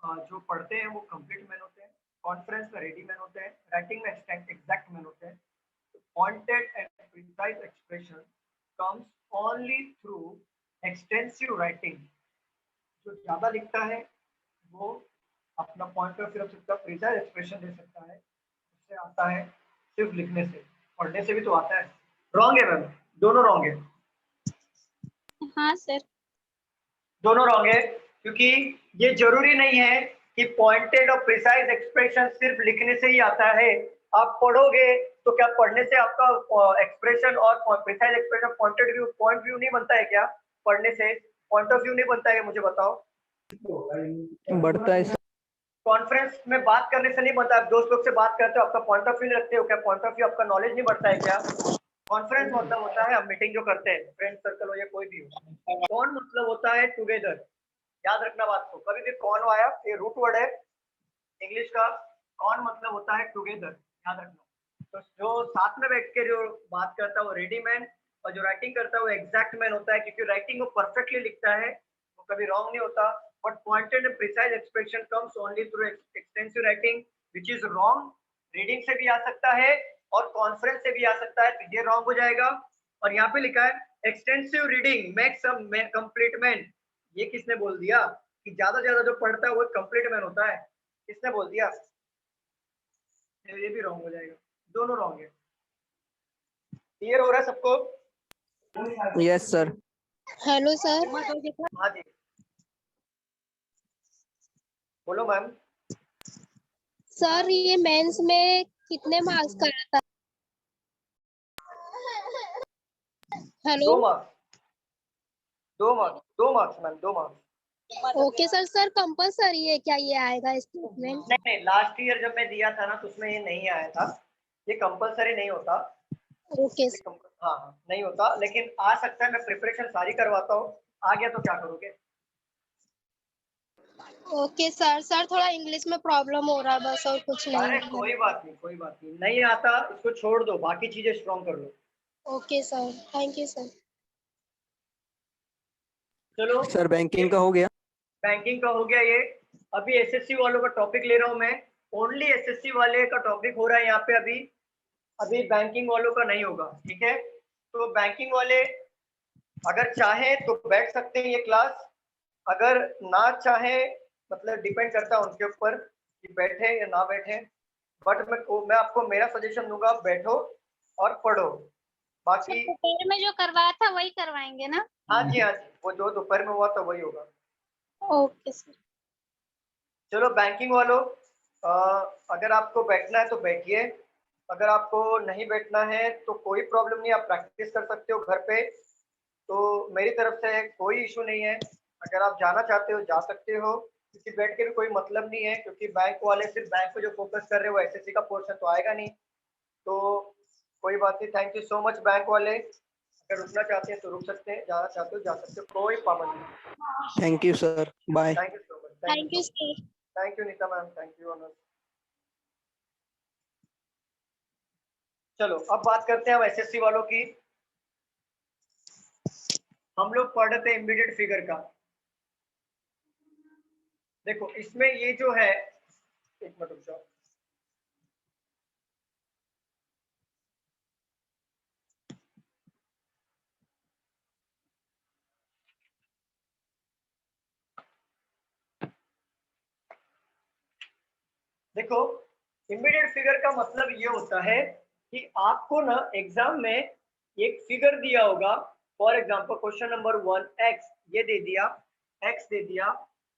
जो पढ़ते हैं वो कंप्लीट मैन होते हैं, कॉन्फ्रेंस में रेडी मैन होते हैं, राइटिंग में एग्जैक्ट मैन होते हैं। Pointed and precise expression comes only through extensive writing. जो ज्यादा लिखता है वो अपना पॉइंट ऑफ व्यू रख सकता है, प्रिसाइज एक्सप्रेशन दे सकता है, उससे आता है सिर्फ लिखने से, पढ़ने से भी तो आता है। रॉन्ग है मैम, दोनों रॉन्ग है। हाँ सर, दोनों रॉन्ग है, क्योंकि ये जरूरी नहीं है कि पॉइंटेड और प्रिसाइज एक्सप्रेशन सिर्फ लिखने से ही आता है। आप पढ़ोगे तो क्या पढ़ने से आपका एक्सप्रेशन और प्रिसाइज एक्सप्रेशन पॉइंट व्यू नहीं बनता है क्या? पढ़ने से पॉइंट ऑफ व्यू नहीं बनता है, मुझे बताओ। बढ़ता है। कॉन्फ्रेंस में बात करने से नहीं बनता। आप दोस्त लोग से बात करते हो, आपका पॉइंट ऑफ व्यू रखते हो क्या? पॉइंट ऑफ व्यू आपका नॉलेज नहीं बढ़ता है क्या? कॉन्फ्रेंस मतलब होता है हम मीटिंग जो करते हैं, फ्रेंड सर्कल हो या कोई भी हो। कौन मतलब होता है टुगेदर। याद रखना बात को, कभी भी कौन आया, ये रूट वर्ड है इंग्लिश का। कौन मतलब होता है टुगेदर, याद रखना। तो जो साथ में बैठ के जो बात करता है वो रेडी मैन, और जो राइटिंग करता है वो एग्जैक्ट मैन होता है, क्योंकि राइटिंग वो परफेक्टली लिखता है, वो कभी रॉन्ग नहीं होता। But pointed and precise expression comes only through extensive writing, which is wrong. Reading से भी आ सकता है और कॉन्फ्रेंस से भी आ सकता है, तो ये रॉन्ग हो जाएगा। और यहाँ पे लिखा है extensive reading makes a complete man. ये किसने बोल दिया कि ज्यादा ज्यादा जो पढ़ता है वो कंप्लीट मैन होता है? किसने बोल दिया? ये भी रॉन्ग हो जाएगा, दोनों रॉन्ग है। क्लियर हो रहा है सबको? Yes sir. हेलो सर, हाँ जी, बोलो मैम। सर ये मेंस में कितने मार्क्स का आता है? Hello. 2 marks, 2 marks ma'am, 2 marks. Okay sir, sir compulsory है क्या ये आएगा स्टेटमेंट? नहीं, लास्ट ईयर जब मैं दिया था ना तो उसमें ये नहीं आया था। ये कंपलसरी नहीं होता। Okay sir. हाँ नहीं होता, लेकिन आ सकता है। मैं प्रिपरेशन सारी करवाता हूँ, आ गया तो क्या करोगे? ओके सर, सर थोड़ा इंग्लिश में प्रॉब्लम हो रहा है बस, और कुछ नहीं अरे है। कोई बात नहीं, कोई बात नहीं, नहीं आता इसको छोड़ दो, बाकी चीजें स्ट्रॉन्ग कर लो। Okay sir, thank you sir. चलो सर बैंकिंग का हो गया। बैंकिंग का हो गया ये। अभी एसएससी वालों का टॉपिक ले रहा हूँ मैं, ओनली एसएससी वाले का टॉपिक हो रहा है यहाँ पे। अभी बैंकिंग वालों का नहीं होगा, ठीक है? तो बैंकिंग वाले अगर चाहे तो बैठ सकते हैं ये क्लास, अगर ना चाहे मतलब डिपेंड करता है उनके ऊपर कि बैठे या ना बैठे। बट मैं आपको मेरा सजेशन दूंगा, बैठो और पढ़ो। बाकी दोपहर में जो करवाया था वही करवाएंगे ना? हाँ जी, हाँ जी, वो जो दोपहर में हुआ तो वही होगा। Okay sir. चलो बैंकिंग वालों, अगर आपको बैठना है तो बैठिए, अगर आपको नहीं बैठना है तो कोई प्रॉब्लम नहीं, आप प्रैक्टिस कर सकते हो घर पे। तो मेरी तरफ से कोई इशू नहीं है, अगर आप जाना चाहते हो जा सकते हो, क्योंकि बैठ के भी कोई मतलब नहीं है, क्योंकि बैंक वाले सिर्फ बैंक पे जो फोकस कर रहे हैं वो एसएससी का पोर्शन तो आएगा नहीं। तो कोई बात नहीं, thank you so much bank वाले। अगर रुकना चाहते हैं तो रुक सकते हैं, जाना चाहते हो जा सकते हो, कोई पाबंदी नहीं। Thank you sir, bye. Thank you so much, thank you sir. Thank you Neeta ma'am, thank you Anuj. चलो अब बात करते हैं हम एसएससी वालों की। हम लोग पढ़ रहे थे इमीडिएट फिगर का। देखो इसमें ये जो है, एक मिनट रुक जाओ। देखो इमीडिएट फिगर का मतलब ये होता है कि आपको ना एग्जाम में एक फिगर दिया होगा। For example question number 1 x ये दे दिया, x दे दिया,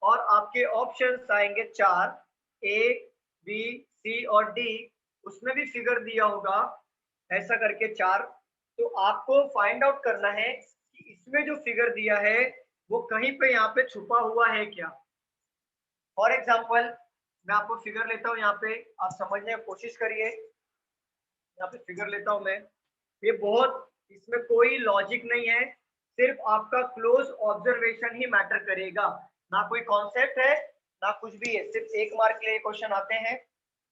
और आपके ऑप्शंस आएंगे 4 a b c और d। उसमें भी फिगर दिया होगा ऐसा करके 4। तो आपको फाइंड आउट करना है कि इसमें जो फिगर दिया है वो कहीं पे यहाँ पे छुपा हुआ है क्या। फॉर एग्जाम्पल मैं आपको फिगर लेता हूँ, यहाँ पे आप समझने की कोशिश करिए। यहाँ पे फिगर लेता हूँ मैं, ये बहुत, इसमें कोई लॉजिक नहीं है, सिर्फ आपका क्लोज ऑब्जर्वेशन ही मैटर करेगा, ना कोई कॉन्सेप्ट है ना कुछ भी है, सिर्फ 1 मार्क के लिए क्वेश्चन आते हैं।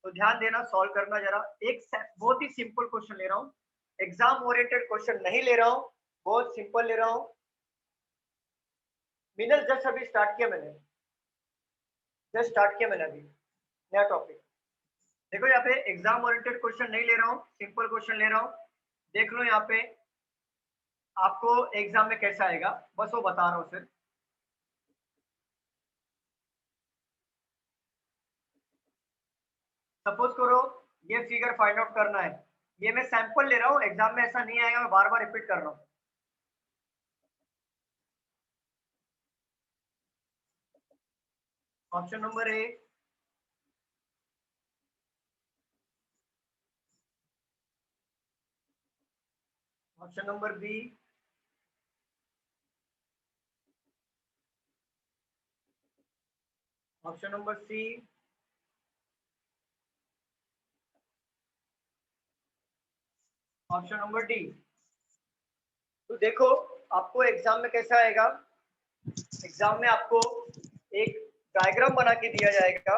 तो ध्यान देना, सॉल्व करना जरा। एक बहुत ही सिंपल क्वेश्चन ले रहा हूँ, एग्जाम ओरिएंटेड क्वेश्चन नहीं ले रहा हूँ, बहुत सिंपल ले रहा हूँ। मिनल जस्ट अभी स्टार्ट किया मैंने, अभी नया टॉपिक। देखो यहाँ पे एग्जाम ओरिएंटेड क्वेश्चन नहीं ले रहा हूँ, सिंपल क्वेश्चन ले रहा हूँ। देख लो यहाँ पे आपको एग्जाम में कैसा आएगा, बस वो बता रहा हूँ सिर्फ। सपोज करो ये फिगर फाइंड आउट करना है, ये मैं सैंपल ले रहा हूँ, एग्जाम में ऐसा नहीं आएगा, मैं बार बार रिपीट कर रहा हूँ। Option number A, option number B, option number C, option number D. तो देखो आपको एग्जाम में कैसा आएगा, एग्जाम में आपको एक डायग्राम बना के दिया जाएगा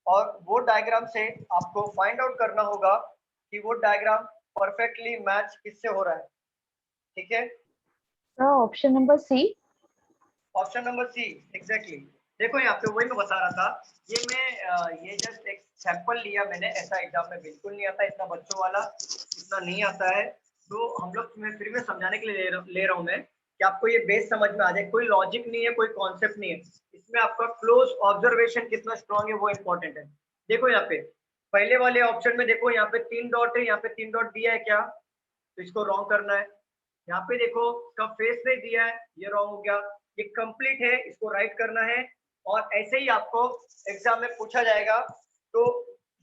और वो डायग्राम से आपको फाइंड आउट करना होगा कि वो डायग्राम परफेक्टली मैच किससे हो रहा है। ठीक है, option number C. Option number C exactly. देखो यहाँ पे वही मैं बता रहा था, ये जस्ट एक सैंपल लिया मैंने, ऐसा एग्जाम में बिल्कुल नहीं आता, इतना बच्चों वाला इतना नहीं आता है। तो हम लोग मैं फिर भी समझाने के लिए ले रहा हूँ मैं कि आपको ये बेस समझ में आ जाए, कोई लॉजिक नहीं है, कोई कॉन्सेप्ट नहीं है इसमें, आपका क्लोज ऑब्जर्वेशन कितना स्ट्रांग है वो इंपॉर्टेंट है। देखो यहाँ पे पहले वाले ऑप्शन में देखो यहाँ पे 3 डॉट है, यहाँ पे 3 डॉट दिया है क्या, तो इसको रॉन्ग करना है। यहाँ पे देखो इसका फेस नहीं दिया है, ये रॉन्ग हो गया। ये कंप्लीट है, इसको राइट करना है। और ऐसे ही आपको एग्जाम में पूछा जाएगा। तो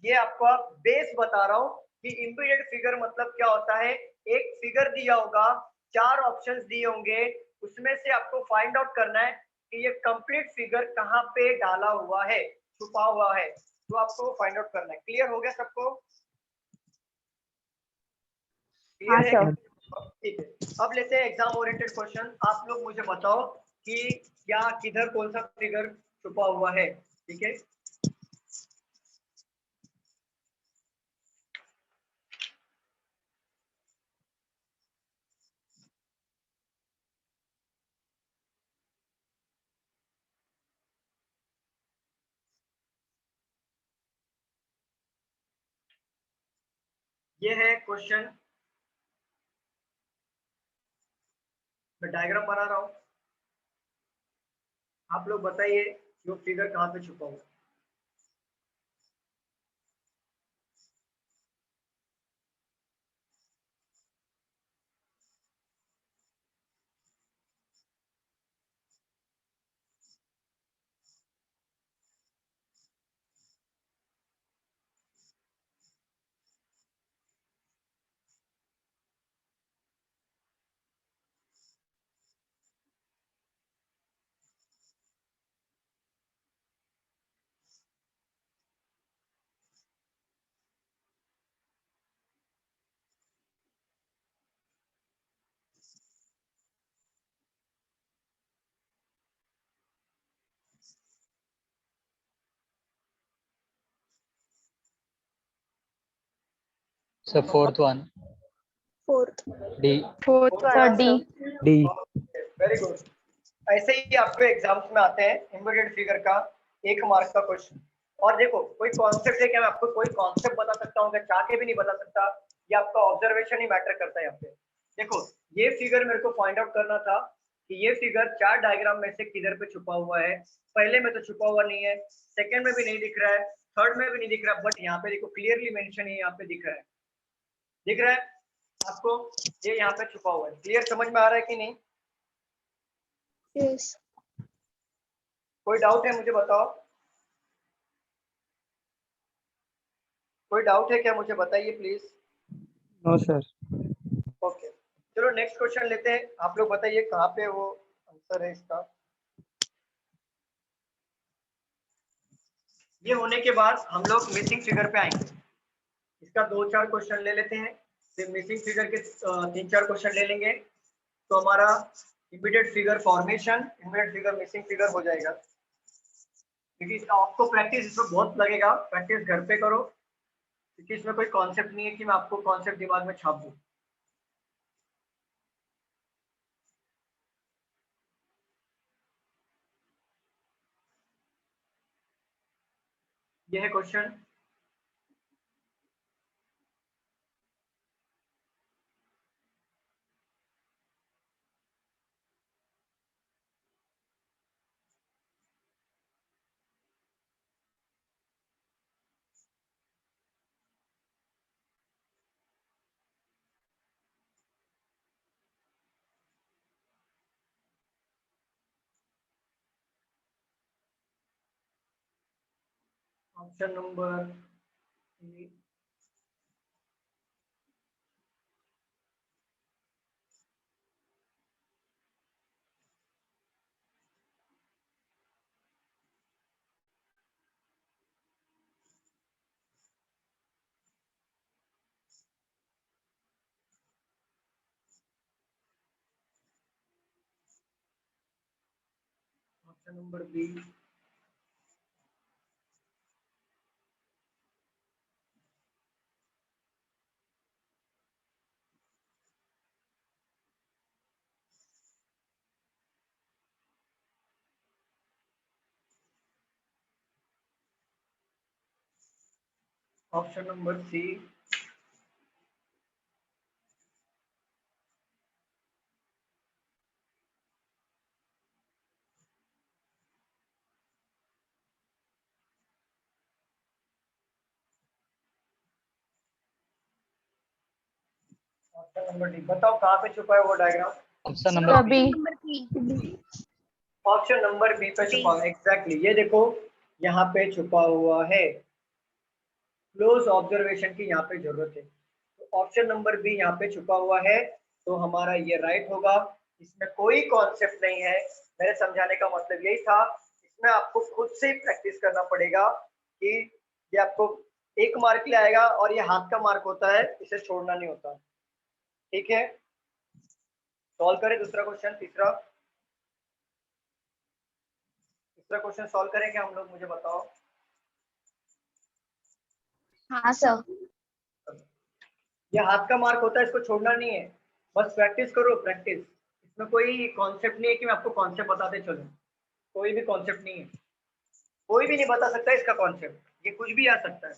ये आपका बेस बता रहा हूँ कि इमीडिएट फिगर मतलब क्या होता है। एक फिगर दिया होगा, 4 ऑप्शंस दिए होंगे, उसमें से आपको फाइंड आउट करना है कि ये कंप्लीट फिगर कहाँ पे डाला हुआ है, छुपा हुआ है, तो आपको फाइंड आउट करना है। क्लियर हो गया सबको? क्लियर है? ठीक है, अब लेते हैं एग्जाम ओरिएंटेड क्वेश्चन। आप लोग मुझे बताओ कि क्या किधर कौन सा फिगर छुपा हुआ है। ठीक है, ये है क्वेश्चन, मैं डायग्राम बना रहा हूं, आप लोग बताइए वो फिगर कहाँ पे छुपा हुआ है। Sir fourth one, fourth D. D. Very good. ऐसे ही आपको एग्जाम्स में आते हैं इमीडिएट फिगर का 1 मार्क का क्वेश्चन। और देखो कोई कॉन्सेप्ट है क्या, मैं आपको कोई कॉन्सेप्ट बता सकता हूँ, चाह के भी नहीं बता सकता, ये आपका ऑब्जर्वेशन ही मैटर करता है यहाँ पे। देखो ये फिगर मेरे को फाइंड आउट करना था कि ये फिगर 4 डायग्राम में से किधर पे छुपा हुआ है। पहले में तो छुपा हुआ नहीं है, सेकंड में भी नहीं दिख रहा है, थर्ड में भी नहीं दिख रहा, बट यहाँ पे देखो क्लियरली मेंशन है, यहाँ पे दिख रहा है, दिख रहा है आपको, ये यहाँ पे छुपा हुआ है। क्लियर, समझ में आ रहा है कि नहीं? यस। कोई डाउट है मुझे बताओ, कोई डाउट है क्या, मुझे बताइए प्लीज। No sir. ओके, चलो नेक्स्ट क्वेश्चन लेते हैं। आप लोग बताइए कहाँ पे वो आंसर है इसका। ये होने के बाद हम लोग मिसिंग फिगर पे आएंगे। इसका 2-4 क्वेश्चन ले लेते हैं, फिर मिसिंग फिगर के 3-4 क्वेश्चन ले लेंगे, तो हमारा immediate figure formation, immediate figure missing figure हो जाएगा। क्योंकि आपको प्रैक्टिस इसमें बहुत लगेगा, प्रैक्टिस घर पे करो, क्योंकि इसमें कोई कॉन्सेप्ट नहीं है कि मैं आपको कॉन्सेप्ट दिमाग में छाप दूं। ये है question. Option number E, option number B. Option number C. Option number D. बताओ कहाँ पे छुपा है वो डायग्राम? ऑप्शन नंबर सभी ऑप्शन नंबर बी पे छुपा है। एग्जैक्टली, ये देखो यहाँ पे छुपा हुआ है। क्लोज ऑब्जर्वेशन की यहाँ पे जरूरत है, तो ऑप्शन नंबर बी यहाँ पे छुपा हुआ है, तो हमारा ये राइट होगा। इसमें कोई कॉन्सेप्ट नहीं है, मेरे समझाने का मतलब यही था। इसमें आपको खुद से प्रैक्टिस करना पड़ेगा कि ये आपको 1 मार्क के लिए आएगा, और ये हाथ का मार्क होता है, इसे छोड़ना नहीं होता। ठीक है, सॉल्व करें दूसरा क्वेश्चन। तीसरा क्वेश्चन सॉल्व करें क्या हम लोग, मुझे बताओ। हाँ सर। ये हाथ का मार्क होता है, इसको छोड़ना नहीं है, बस प्रैक्टिस करो, प्रैक्टिस। इसमें कोई कॉन्सेप्ट नहीं है कि मैं आपको कॉन्सेप्ट बताते चलूं, कोई भी कॉन्सेप्ट नहीं है, कोई भी नहीं बता सकता इसका कॉन्सेप्ट, ये कुछ भी आ सकता है।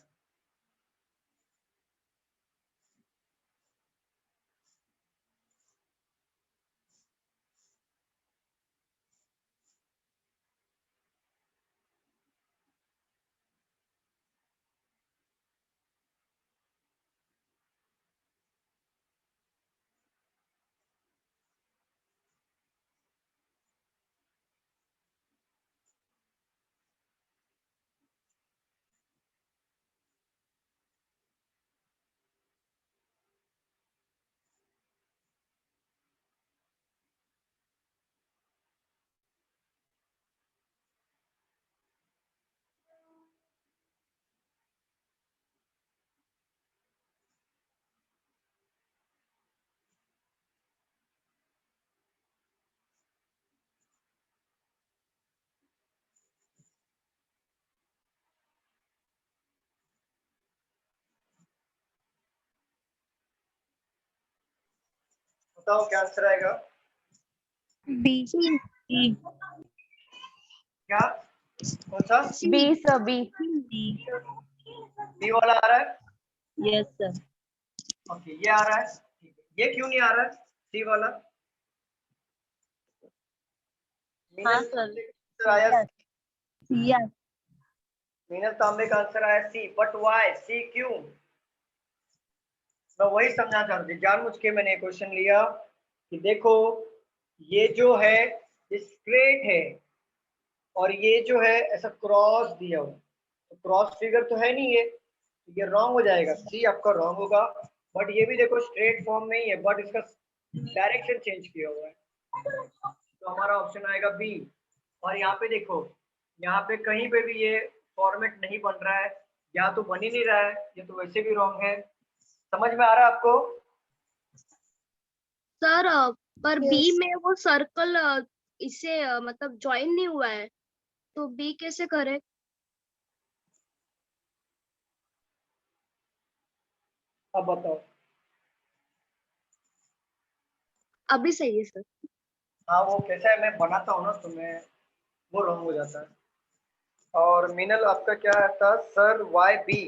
बताओ क्या आंसर आएगा? बी। क्या, कौन सा? B sir, B. बी वाला आ रहा है? Yes sir. ओके, ये आ रहा है। ठीक है, ये क्यों नहीं आ रहा है सी वाला? हाँ मीनल आया, यस। मीनल तांबे का आंसर आया सी, बट वाई सी, क्यों? मैं वही समझना चाहता हूँ, जानबूझ के मैंने क्वेश्चन लिया कि देखो ये जो है स्ट्रेट है, और ये जो है ऐसा क्रॉस दिया हुआ, तो क्रॉस फिगर तो है नहीं, ये रॉन्ग हो जाएगा, सी आपका रॉन्ग होगा। बट ये भी देखो स्ट्रेट फॉर्म में ही है, बट इसका डायरेक्शन चेंज किया हुआ है, तो हमारा ऑप्शन आएगा बी। और यहाँ पे देखो, यहाँ पे कहीं पे भी ये फॉर्मेट नहीं बन रहा है, या तो बन ही नहीं रहा है, ये तो वैसे भी रॉन्ग है। समझ में आ रहा है आपको? सर पर बी Yes. में वो सर्कल इससे मतलब ज्वाइन नहीं हुआ है, तो बी कैसे करे? अब बताओ। अभी सही है सर। हाँ वो कैसा है, मैं बनाता हूँ ना तो मैं वो रॉन्ग हो जाता है। और मिनल आपका क्या था सर? वाई बी।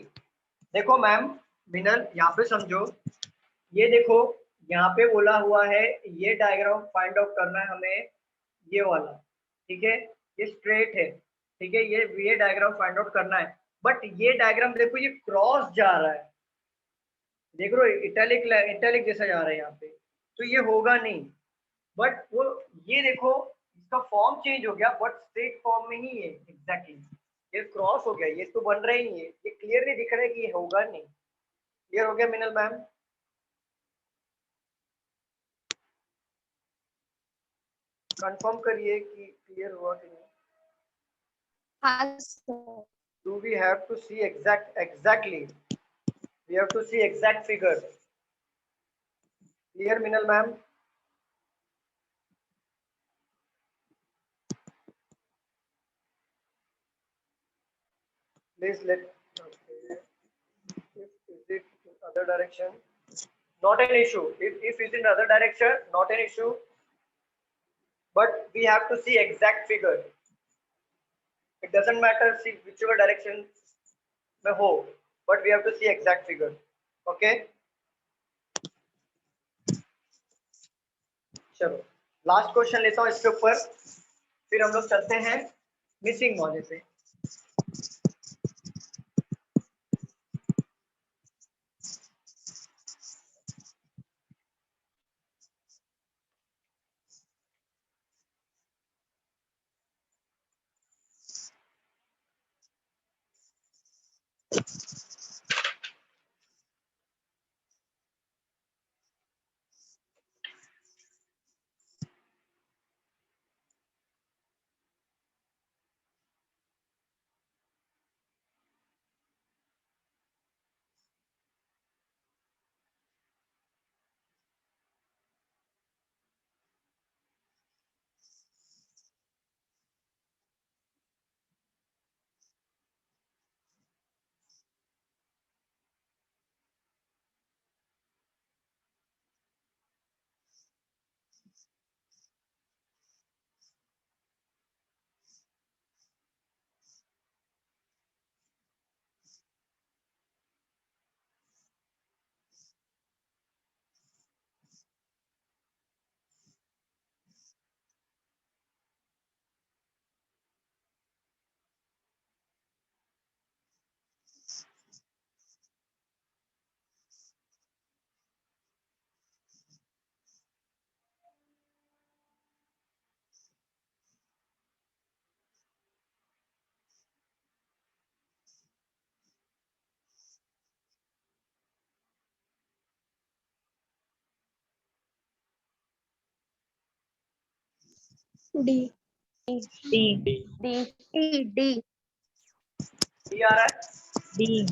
देखो मैम मिनल यहाँ पे समझो, ये देखो यहाँ पे बोला हुआ है ये डायग्राम फाइंड आउट करना है हमें, ये वाला, ठीक है, ये स्ट्रेट है, ठीक है, ये डायग्राम फाइंड आउट करना है। बट ये डायग्राम देखो ये क्रॉस जा रहा है, देख रहे हो, इटैलिक इटैलिक जैसा जा रहा है यहाँ पे, तो ये होगा नहीं। बट वो ये देखो इसका फॉर्म चेंज हो गया, बट स्ट्रेट फॉर्म में ही है एग्जैक्टली, ये क्रॉस हो गया, ये तो बन रहा ही नहीं है, ये क्लियरली दिख रहा है कि ये होगा नहीं। क्लियर हो गया मिनल मैम? कंफर्म करिए कि क्लियर हुआ कि नहीं। हाँ sir. Do we have to see exactly? We have to see exact figure. Clear, Minal ma'am? Please let. Okay. Is it in other direction? Not an issue. If it's in other direction, not an issue. But we have to see exact figure. It doesn't matter see whichever direction may ho, but we have to see exact figure. Okay. चलो last question लेता हूँ इसके ऊपर, फिर हम लोग चलते हैं मिसिंग वाले पे। D. डी बी आ रहा है? डी।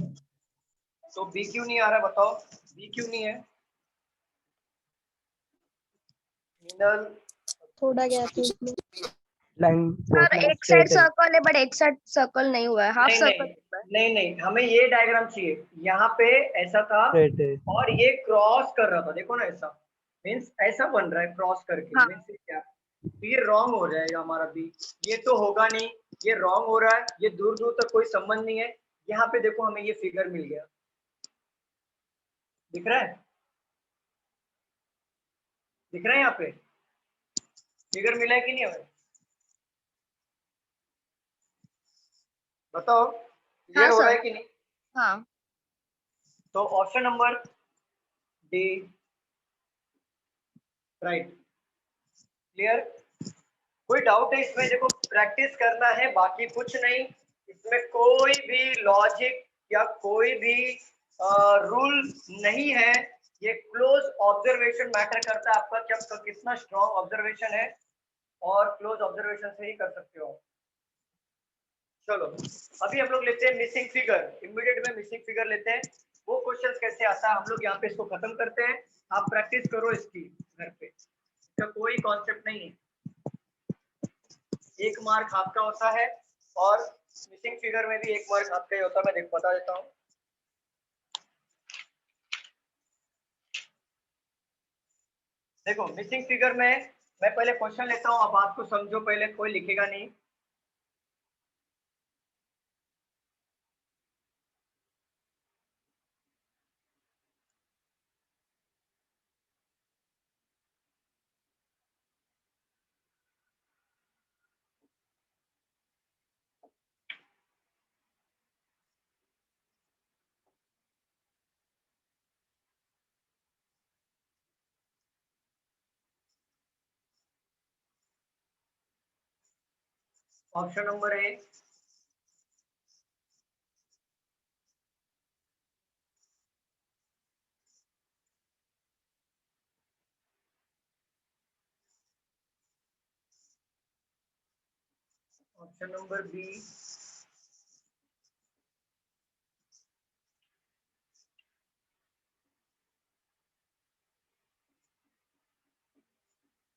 तो बी क्यों नहीं आ रहा है बताओ, बी क्यों नहीं है? मिनल थोड़ा गैप है इसमें। लाइन सर एक साइड सर्कल है बट एक साइड सर्कल नहीं हुआ है, हाफ नहीं सर्कल नहीं हुआ है। नहीं नहीं, हमें ये डायग्राम चाहिए, यहाँ पे ऐसा था और ये क्रॉस कर रहा था, देखो ना ऐसा, मीन्स ऐसा बन रहा है क्रॉस करके, हाँ। मीन्स क्या, तो ये रॉन्ग हो जाएगा हमारा बी, ये तो होगा नहीं, ये रॉन्ग हो रहा है, ये दूर दूर तक कोई संबंध नहीं है। यहाँ पे देखो हमें ये फिगर मिल गया, दिख रहा है, दिख रहा है, यहाँ पे फिगर मिला है कि नहीं हमें, बताओ क्लियर हाँ हो रहा सर। है कि नहीं? हाँ तो option number D right. Clear? कोई डाउट है इसमें? देखो प्रैक्टिस करना है, बाकी कुछ नहीं, इसमें कोई भी लॉजिक या कोई भी रूल नहीं है, ये क्लोज ऑब्जर्वेशन मैटर करता है आपका, क्या कितना स्ट्रॉन्ग ऑब्जर्वेशन है, और क्लोज ऑब्जर्वेशन से ही कर सकते हो। चलो अभी हम लोग लेते हैं मिसिंग फिगर, इमीडिएट में मिसिंग फिगर लेते हैं, वो क्वेश्चंस कैसे आता है हम लोग यहाँ पे इसको खत्म करते हैं, आप प्रैक्टिस करो इसकी घर पे। इसका कोई कॉन्सेप्ट नहीं है। 1 मार्क आपका होता है और मिसिंग फिगर में भी 1 मार्क आपका ही होता है। मैं बता देता हूँ। देखो मिसिंग फिगर में मैं पहले क्वेश्चन लेता हूँ, अब आपको समझो, पहले कोई लिखेगा नहीं। Option number A, option number B,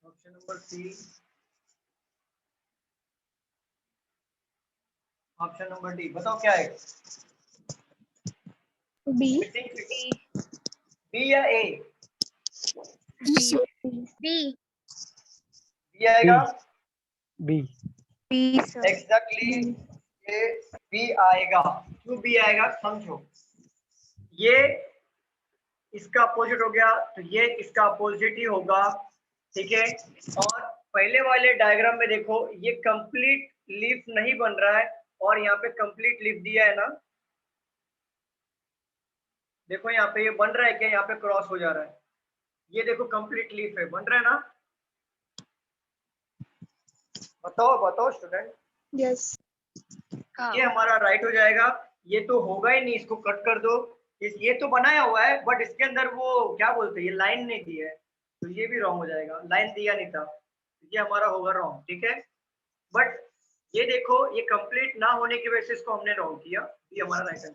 option number C, option number D. बताओ क्या है? बी। बी या ए? बी। बी आएगा। बी। एग्जैक्टली ये बी आएगा। क्यों बी आएगा समझो। ये इसका अपोजिट हो गया तो ये इसका अपोजिट ही होगा, ठीक है। और पहले वाले डायग्राम में देखो ये कंप्लीट लीफ नहीं बन रहा है और यहाँ पे कंप्लीट लीफ दिया है ना। देखो यहाँ पे ये बन रहा है क्या? यहाँ पे क्रॉस हो जा रहा है। ये देखो कंप्लीट लीफ है, बन रहा है ना? बताओ बताओ स्टूडेंट। यस। ये हमारा राइट हो जाएगा। ये तो होगा ही नहीं, इसको कट कर दो। ये तो बनाया हुआ है बट इसके अंदर वो क्या बोलते हैं, ये लाइन नहीं दी है तो ये भी रॉन्ग हो जाएगा। लाइन दिया नहीं था, ये हमारा होगा रॉन्ग, ठीक है। बट ये देखो ये कंप्लीट ना होने की वजह से इसको हमने रॉन्ग किया। ये हमारा राइट आंसर।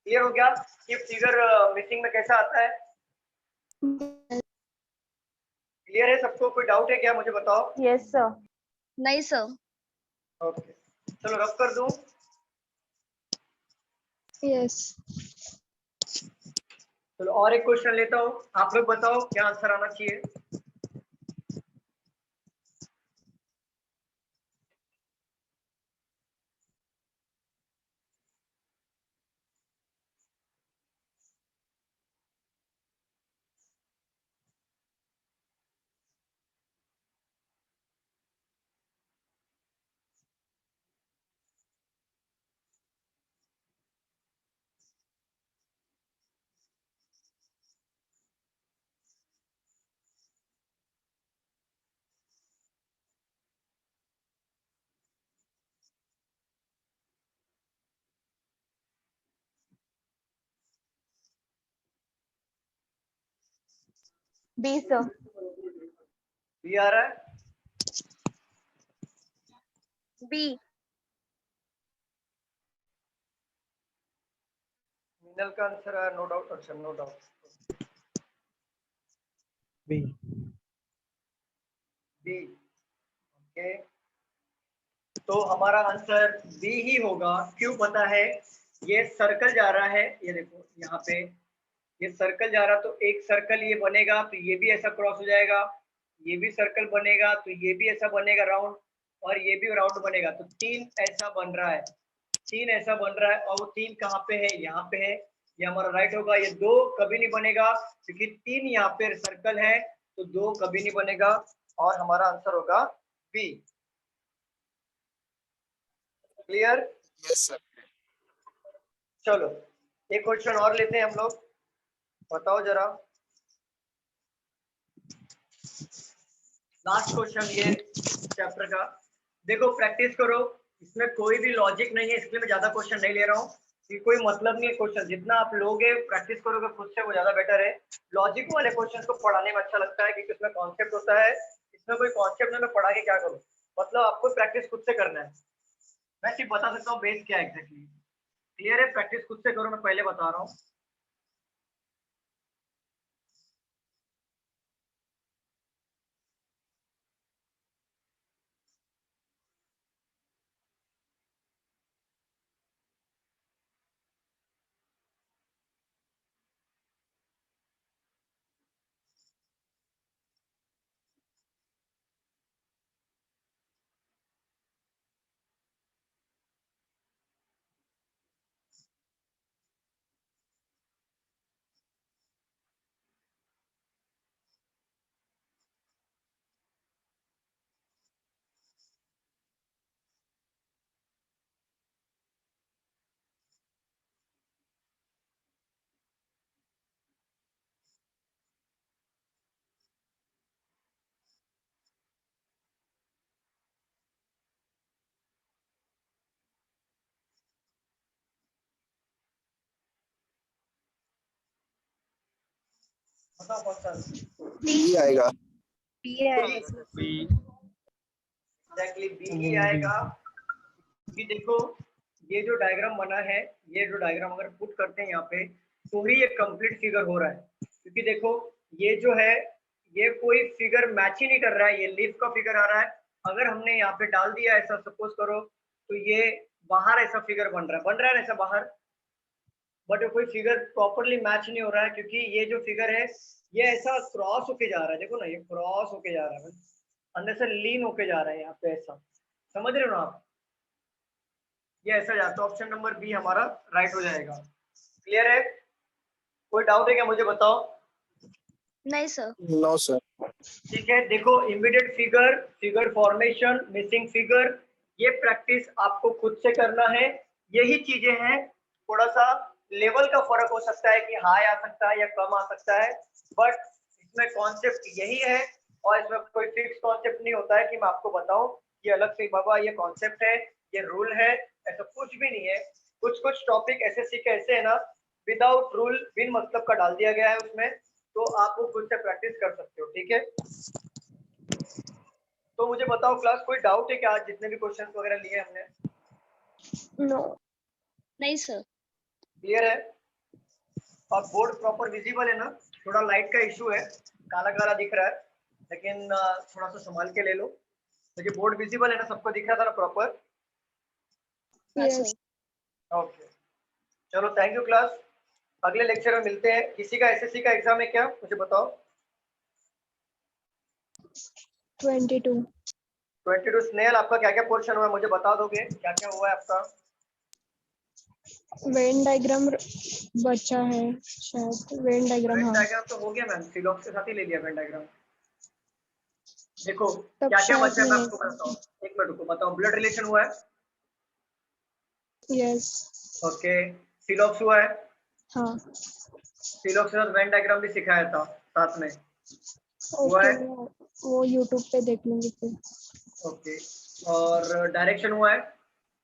क्लियर हो गया कि फिगर मिसिंग में कैसा आता है? क्लियर है सबको? कोई डाउट है क्या? मुझे बताओ। Yes sir. नहीं सर। ओके चलो रब कर दूं। यस। चलो और एक क्वेश्चन लेता हूँ, आप लोग बताओ क्या आंसर आना चाहिए। B sir. बी आ रहा है? बी। मिनल का आंसर है नो डाउट। अच्छा no doubt B. B. Okay तो हमारा आंसर बी ही होगा। क्यों पता है? ये सर्कल जा रहा है, ये देखो यहाँ पे ये सर्कल जा रहा, तो एक सर्कल ये बनेगा तो ये भी ऐसा क्रॉस हो जाएगा, ये भी सर्कल बनेगा तो ये भी ऐसा बनेगा राउंड, और ये भी राउंड बनेगा। तो 3 ऐसा बन रहा है, 3 ऐसा बन रहा है। और वो 3 कहाँ पे है? यहाँ पे है। ये हमारा राइट होगा। ये 2 कभी नहीं बनेगा क्योंकि 3 यहाँ पे सर्कल है, तो 2 कभी नहीं बनेगा और हमारा आंसर होगा बी। क्लियर? Yes sir. चलो एक क्वेश्चन और लेते हैं हम लोग। बताओ जरा, लास्ट क्वेश्चन ये चैप्टर का। देखो प्रैक्टिस करो, इसमें कोई भी लॉजिक नहीं है इसलिए मैं ज्यादा क्वेश्चन नहीं ले रहा हूँ कि कोई मतलब नहीं है क्वेश्चन। जितना आप लोगे प्रैक्टिस करोगे खुद से वो ज्यादा बेटर है। लॉजिक वाले क्वेश्चन को पढ़ाने में अच्छा लगता है क्योंकि उसमें कॉन्सेप्ट होता है। इसमें कोई कॉन्सेप्ट नहीं, मैं पढ़ा के क्या करूँ? मतलब आपको प्रैक्टिस खुद से करना है। मैं सिर्फ बता सकता हूँ बेस क्या है एग्जैक्टली। क्लियर है? प्रैक्टिस खुद से करो, मैं पहले बता रहा हूँ। बताओ कौन सा बी आएगा। एग्जैक्टली बी ही आएगा। कि देखो ये जो डायग्राम बना है, ये जो डायग्राम अगर पुट करते हैं यहाँ पे तो ही ये कंप्लीट फिगर हो रहा है, क्योंकि देखो ये जो है ये कोई फिगर मैच ही नहीं कर रहा है, ये लीफ का फिगर आ रहा है। अगर हमने यहाँ पे डाल दिया ऐसा सपोज करो तो ये बाहर ऐसा फिगर बन रहा है ना ऐसा बाहर, बट कोई फिगर प्रॉपरली मैच नहीं हो रहा है, क्योंकि ये जो फिगर है ये ऐसा क्रॉस होके जा रहा है। देखो ना ये क्रॉस होके जा रहा है, अंदर से लीन होके जा रहा है यहाँ पे, ऐसा समझ रहे हो ना आप? ये ऐसा जाता है। ऑप्शन नंबर बी हमारा राइट हो जाएगा। क्लियर है? कोई डाउट है क्या मुझे बताओ? नहीं सर। No sir. ठीक है, देखो immediate figure, figure formation, missing figure, ये प्रैक्टिस आपको खुद से करना है। यही चीजें हैं, थोड़ा सा लेवल का फर्क हो सकता है कि हाई आ सकता है या कम आ सकता है, बट इसमें कॉन्सेप्ट यही है और इसमें कोई फिक्स कॉन्सेप्ट नहीं होता है कि मैं आपको बताऊं ये अलग से बाबा ये कॉन्सेप्ट है, ये रूल है, ऐसा कुछ भी नहीं है। कुछ कुछ टॉपिक एसएससी के ऐसे है ना, विदाउट रूल, बिन मतलब का डाल दिया गया है उसमें, तो आप वो खुद से प्रैक्टिस कर सकते हो। ठीक है, तो मुझे बताओ क्लास, कोई डाउट है क्या आज जितने भी क्वेश्चंस वगैरह लिए हमने? नो। नहीं सर। क्लियर है? और बोर्ड प्रॉपर विजिबल है ना? थोड़ा लाइट का इशू है, काला काला दिख रहा है, लेकिन थोड़ा सा संभाल के ले लो। देखिए बोर्ड विजिबल है ना, सबको दिख रहा था ना प्रॉपर? यस। ओके, चलो थैंक यू क्लास, अगले लेक्चर में मिलते हैं। किसी का एसएससी का एग्जाम है क्या, मुझे बताओ? 22। 22 स्नेहल, आपका क्या क्या पोर्शन हुआ है मुझे बता दोगे, क्या क्या हुआ है आपका? वेन डायग्राम बचा है शायद। वेन डायग्राम, वेन हाँ। डायग्राम तो हो गया मैम, सिलॉक्स के साथ ही ले लिया वेन डायग्राम। देखो तब क्या क्या शायद बचा है मैं नहीं। आपको बताता हूँ, एक मिनट रुको बताओ। ब्लड रिलेशन हुआ है, यस। ओके। सिलॉक्स हुआ है, हाँ। सिलॉक्स के साथ वेन डायग्राम भी सिखाया था साथ में, हुआ ओके, है, वो यूट्यूब पे देख लूंगी फिर। ओके। और डायरेक्शन हुआ है,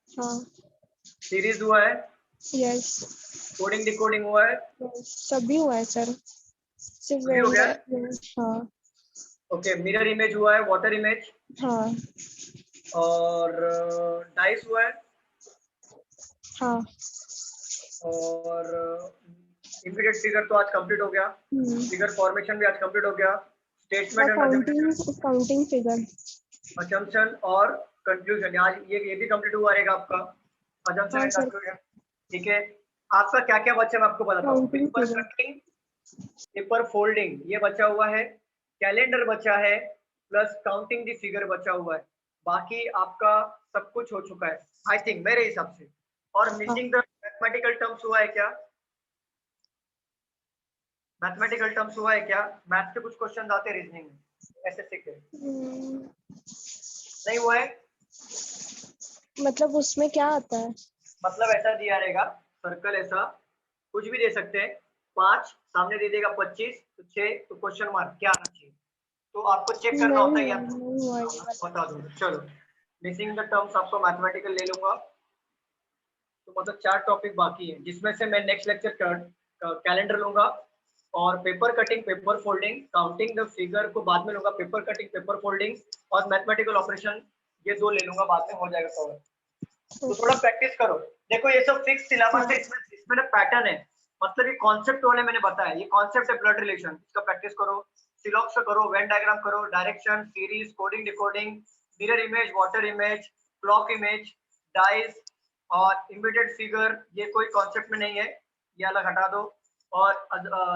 हाँ। सीरीज हुआ है, यस। कोडिंग डिकोडिंग हुआ है, सभी हुआ है सर, सिर्फ सभी हो वेन गया? डायग्राम। हाँ। ओके, मिरर इमेज हुआ है, वाटर इमेज, हाँ। और डाइस हुआ है, हाँ। और इमीडिएट फिगर तो आज कंप्लीट हो गया, फिगर फॉर्मेशन भी आज कंप्लीट हो गया, statement and counting figure, assumption और कंक्लूजन आज ये भी कंप्लीट हुआ रहेगा आपका, असम्पशन हाँ एंड सर। कंक्लूजन। ठीक है, आपका क्या क्या बचा मैं आपको बताता हूँ। Counting paper figure, cutting, paper folding ये बचा हुआ है, कैलेंडर बचा है, प्लस काउंटिंग दी फिगर बचा हुआ है। बाकी आपका सब कुछ हो चुका है आई थिंक मेरे हिसाब से। और मिसिंग द मैथमेटिकल टर्म्स हुआ है क्या? मैथमेटिकल टर्म्स हुआ है क्या? मैथ के कुछ क्वेश्चन आते हैं रीजनिंग में एसएससी के, नहीं हुआ है? मतलब उसमें क्या आता है? मतलब ऐसा दिया रहेगा सर्कल, ऐसा कुछ भी दे सकते हैं, 5 सामने दे देगा 25 तो 6 तो क्वेश्चन मार्क क्या आना चाहिए, तो आपको चेक करना होता है या नहीं हुआ ये वाला। बता दो। चलो मिसिंग द टर्म्स आपको मैथमेटिकल ले लूंगा, तो मतलब 4 टॉपिक बाकी है, जिसमें से मैं नेक्स्ट लेक्चर कैलेंडर लूंगा, और paper cutting, paper folding, counting the figure को बाद में लूंगा, पेपर कटिंग, पेपर फोल्डिंग और मैथमेटिकल ऑपरेशन ये 2 ले लूंगा, बाद में हो जाएगा कवर। तो थोड़ा प्रैक्टिस करो। देखो ये सब फिक्स सिलेबस है, इसमें ना पैटर्न है, मतलब ये कॉन्सेप्ट वाले मैंने बताया, ये कॉन्सेप्ट है ब्लड रिलेशन, इसका प्रैक्टिस करो, सिलॉक्स करो, वेन डायग्राम करो, direction, series, coding decoding, mirror image, water image, clock image, dice और इमीडिएट फिगर, ये कोई कॉन्सेप्ट में नहीं है, ये अलग हटा दो। और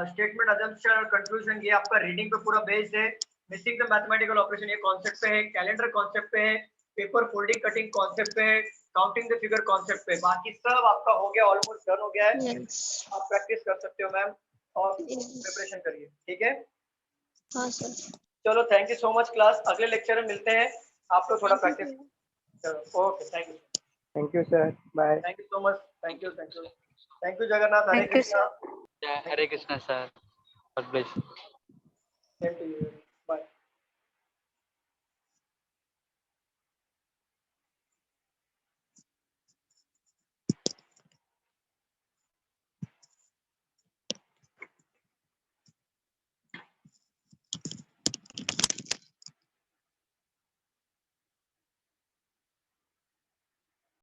स्टेटमेंट, असम्पशन और कंक्लूजन ये आपका रीडिंग पे पूरा बेस्ड है। मिसिंग द मैथमेटिकल ऑपरेशन ये कॉन्सेप्ट पे है, कैलेंडर कॉन्सेप्ट पे है, पेपर फोल्डिंग कटिंग कॉन्सेप्ट पे है, काउंटिंग द फिगर कॉन्सेप्ट पे, बाकी सब आपका हो गया, ऑलमोस्ट डन हो गया है। आप प्रैक्टिस कर सकते हो मैम और प्रिपरेशन करिए, ठीक है? हाँ सर। चलो thank you so much class, अगले लेक्चर में मिलते हैं, आप लोग थोड़ा प्रैक्टिस। चलो okay, thank you sir, bye. Thank you so much, thank you thank you thank you Jagannath, Hare Thank you, Krishna. Hare Krishna, sir. God bless. Same to you.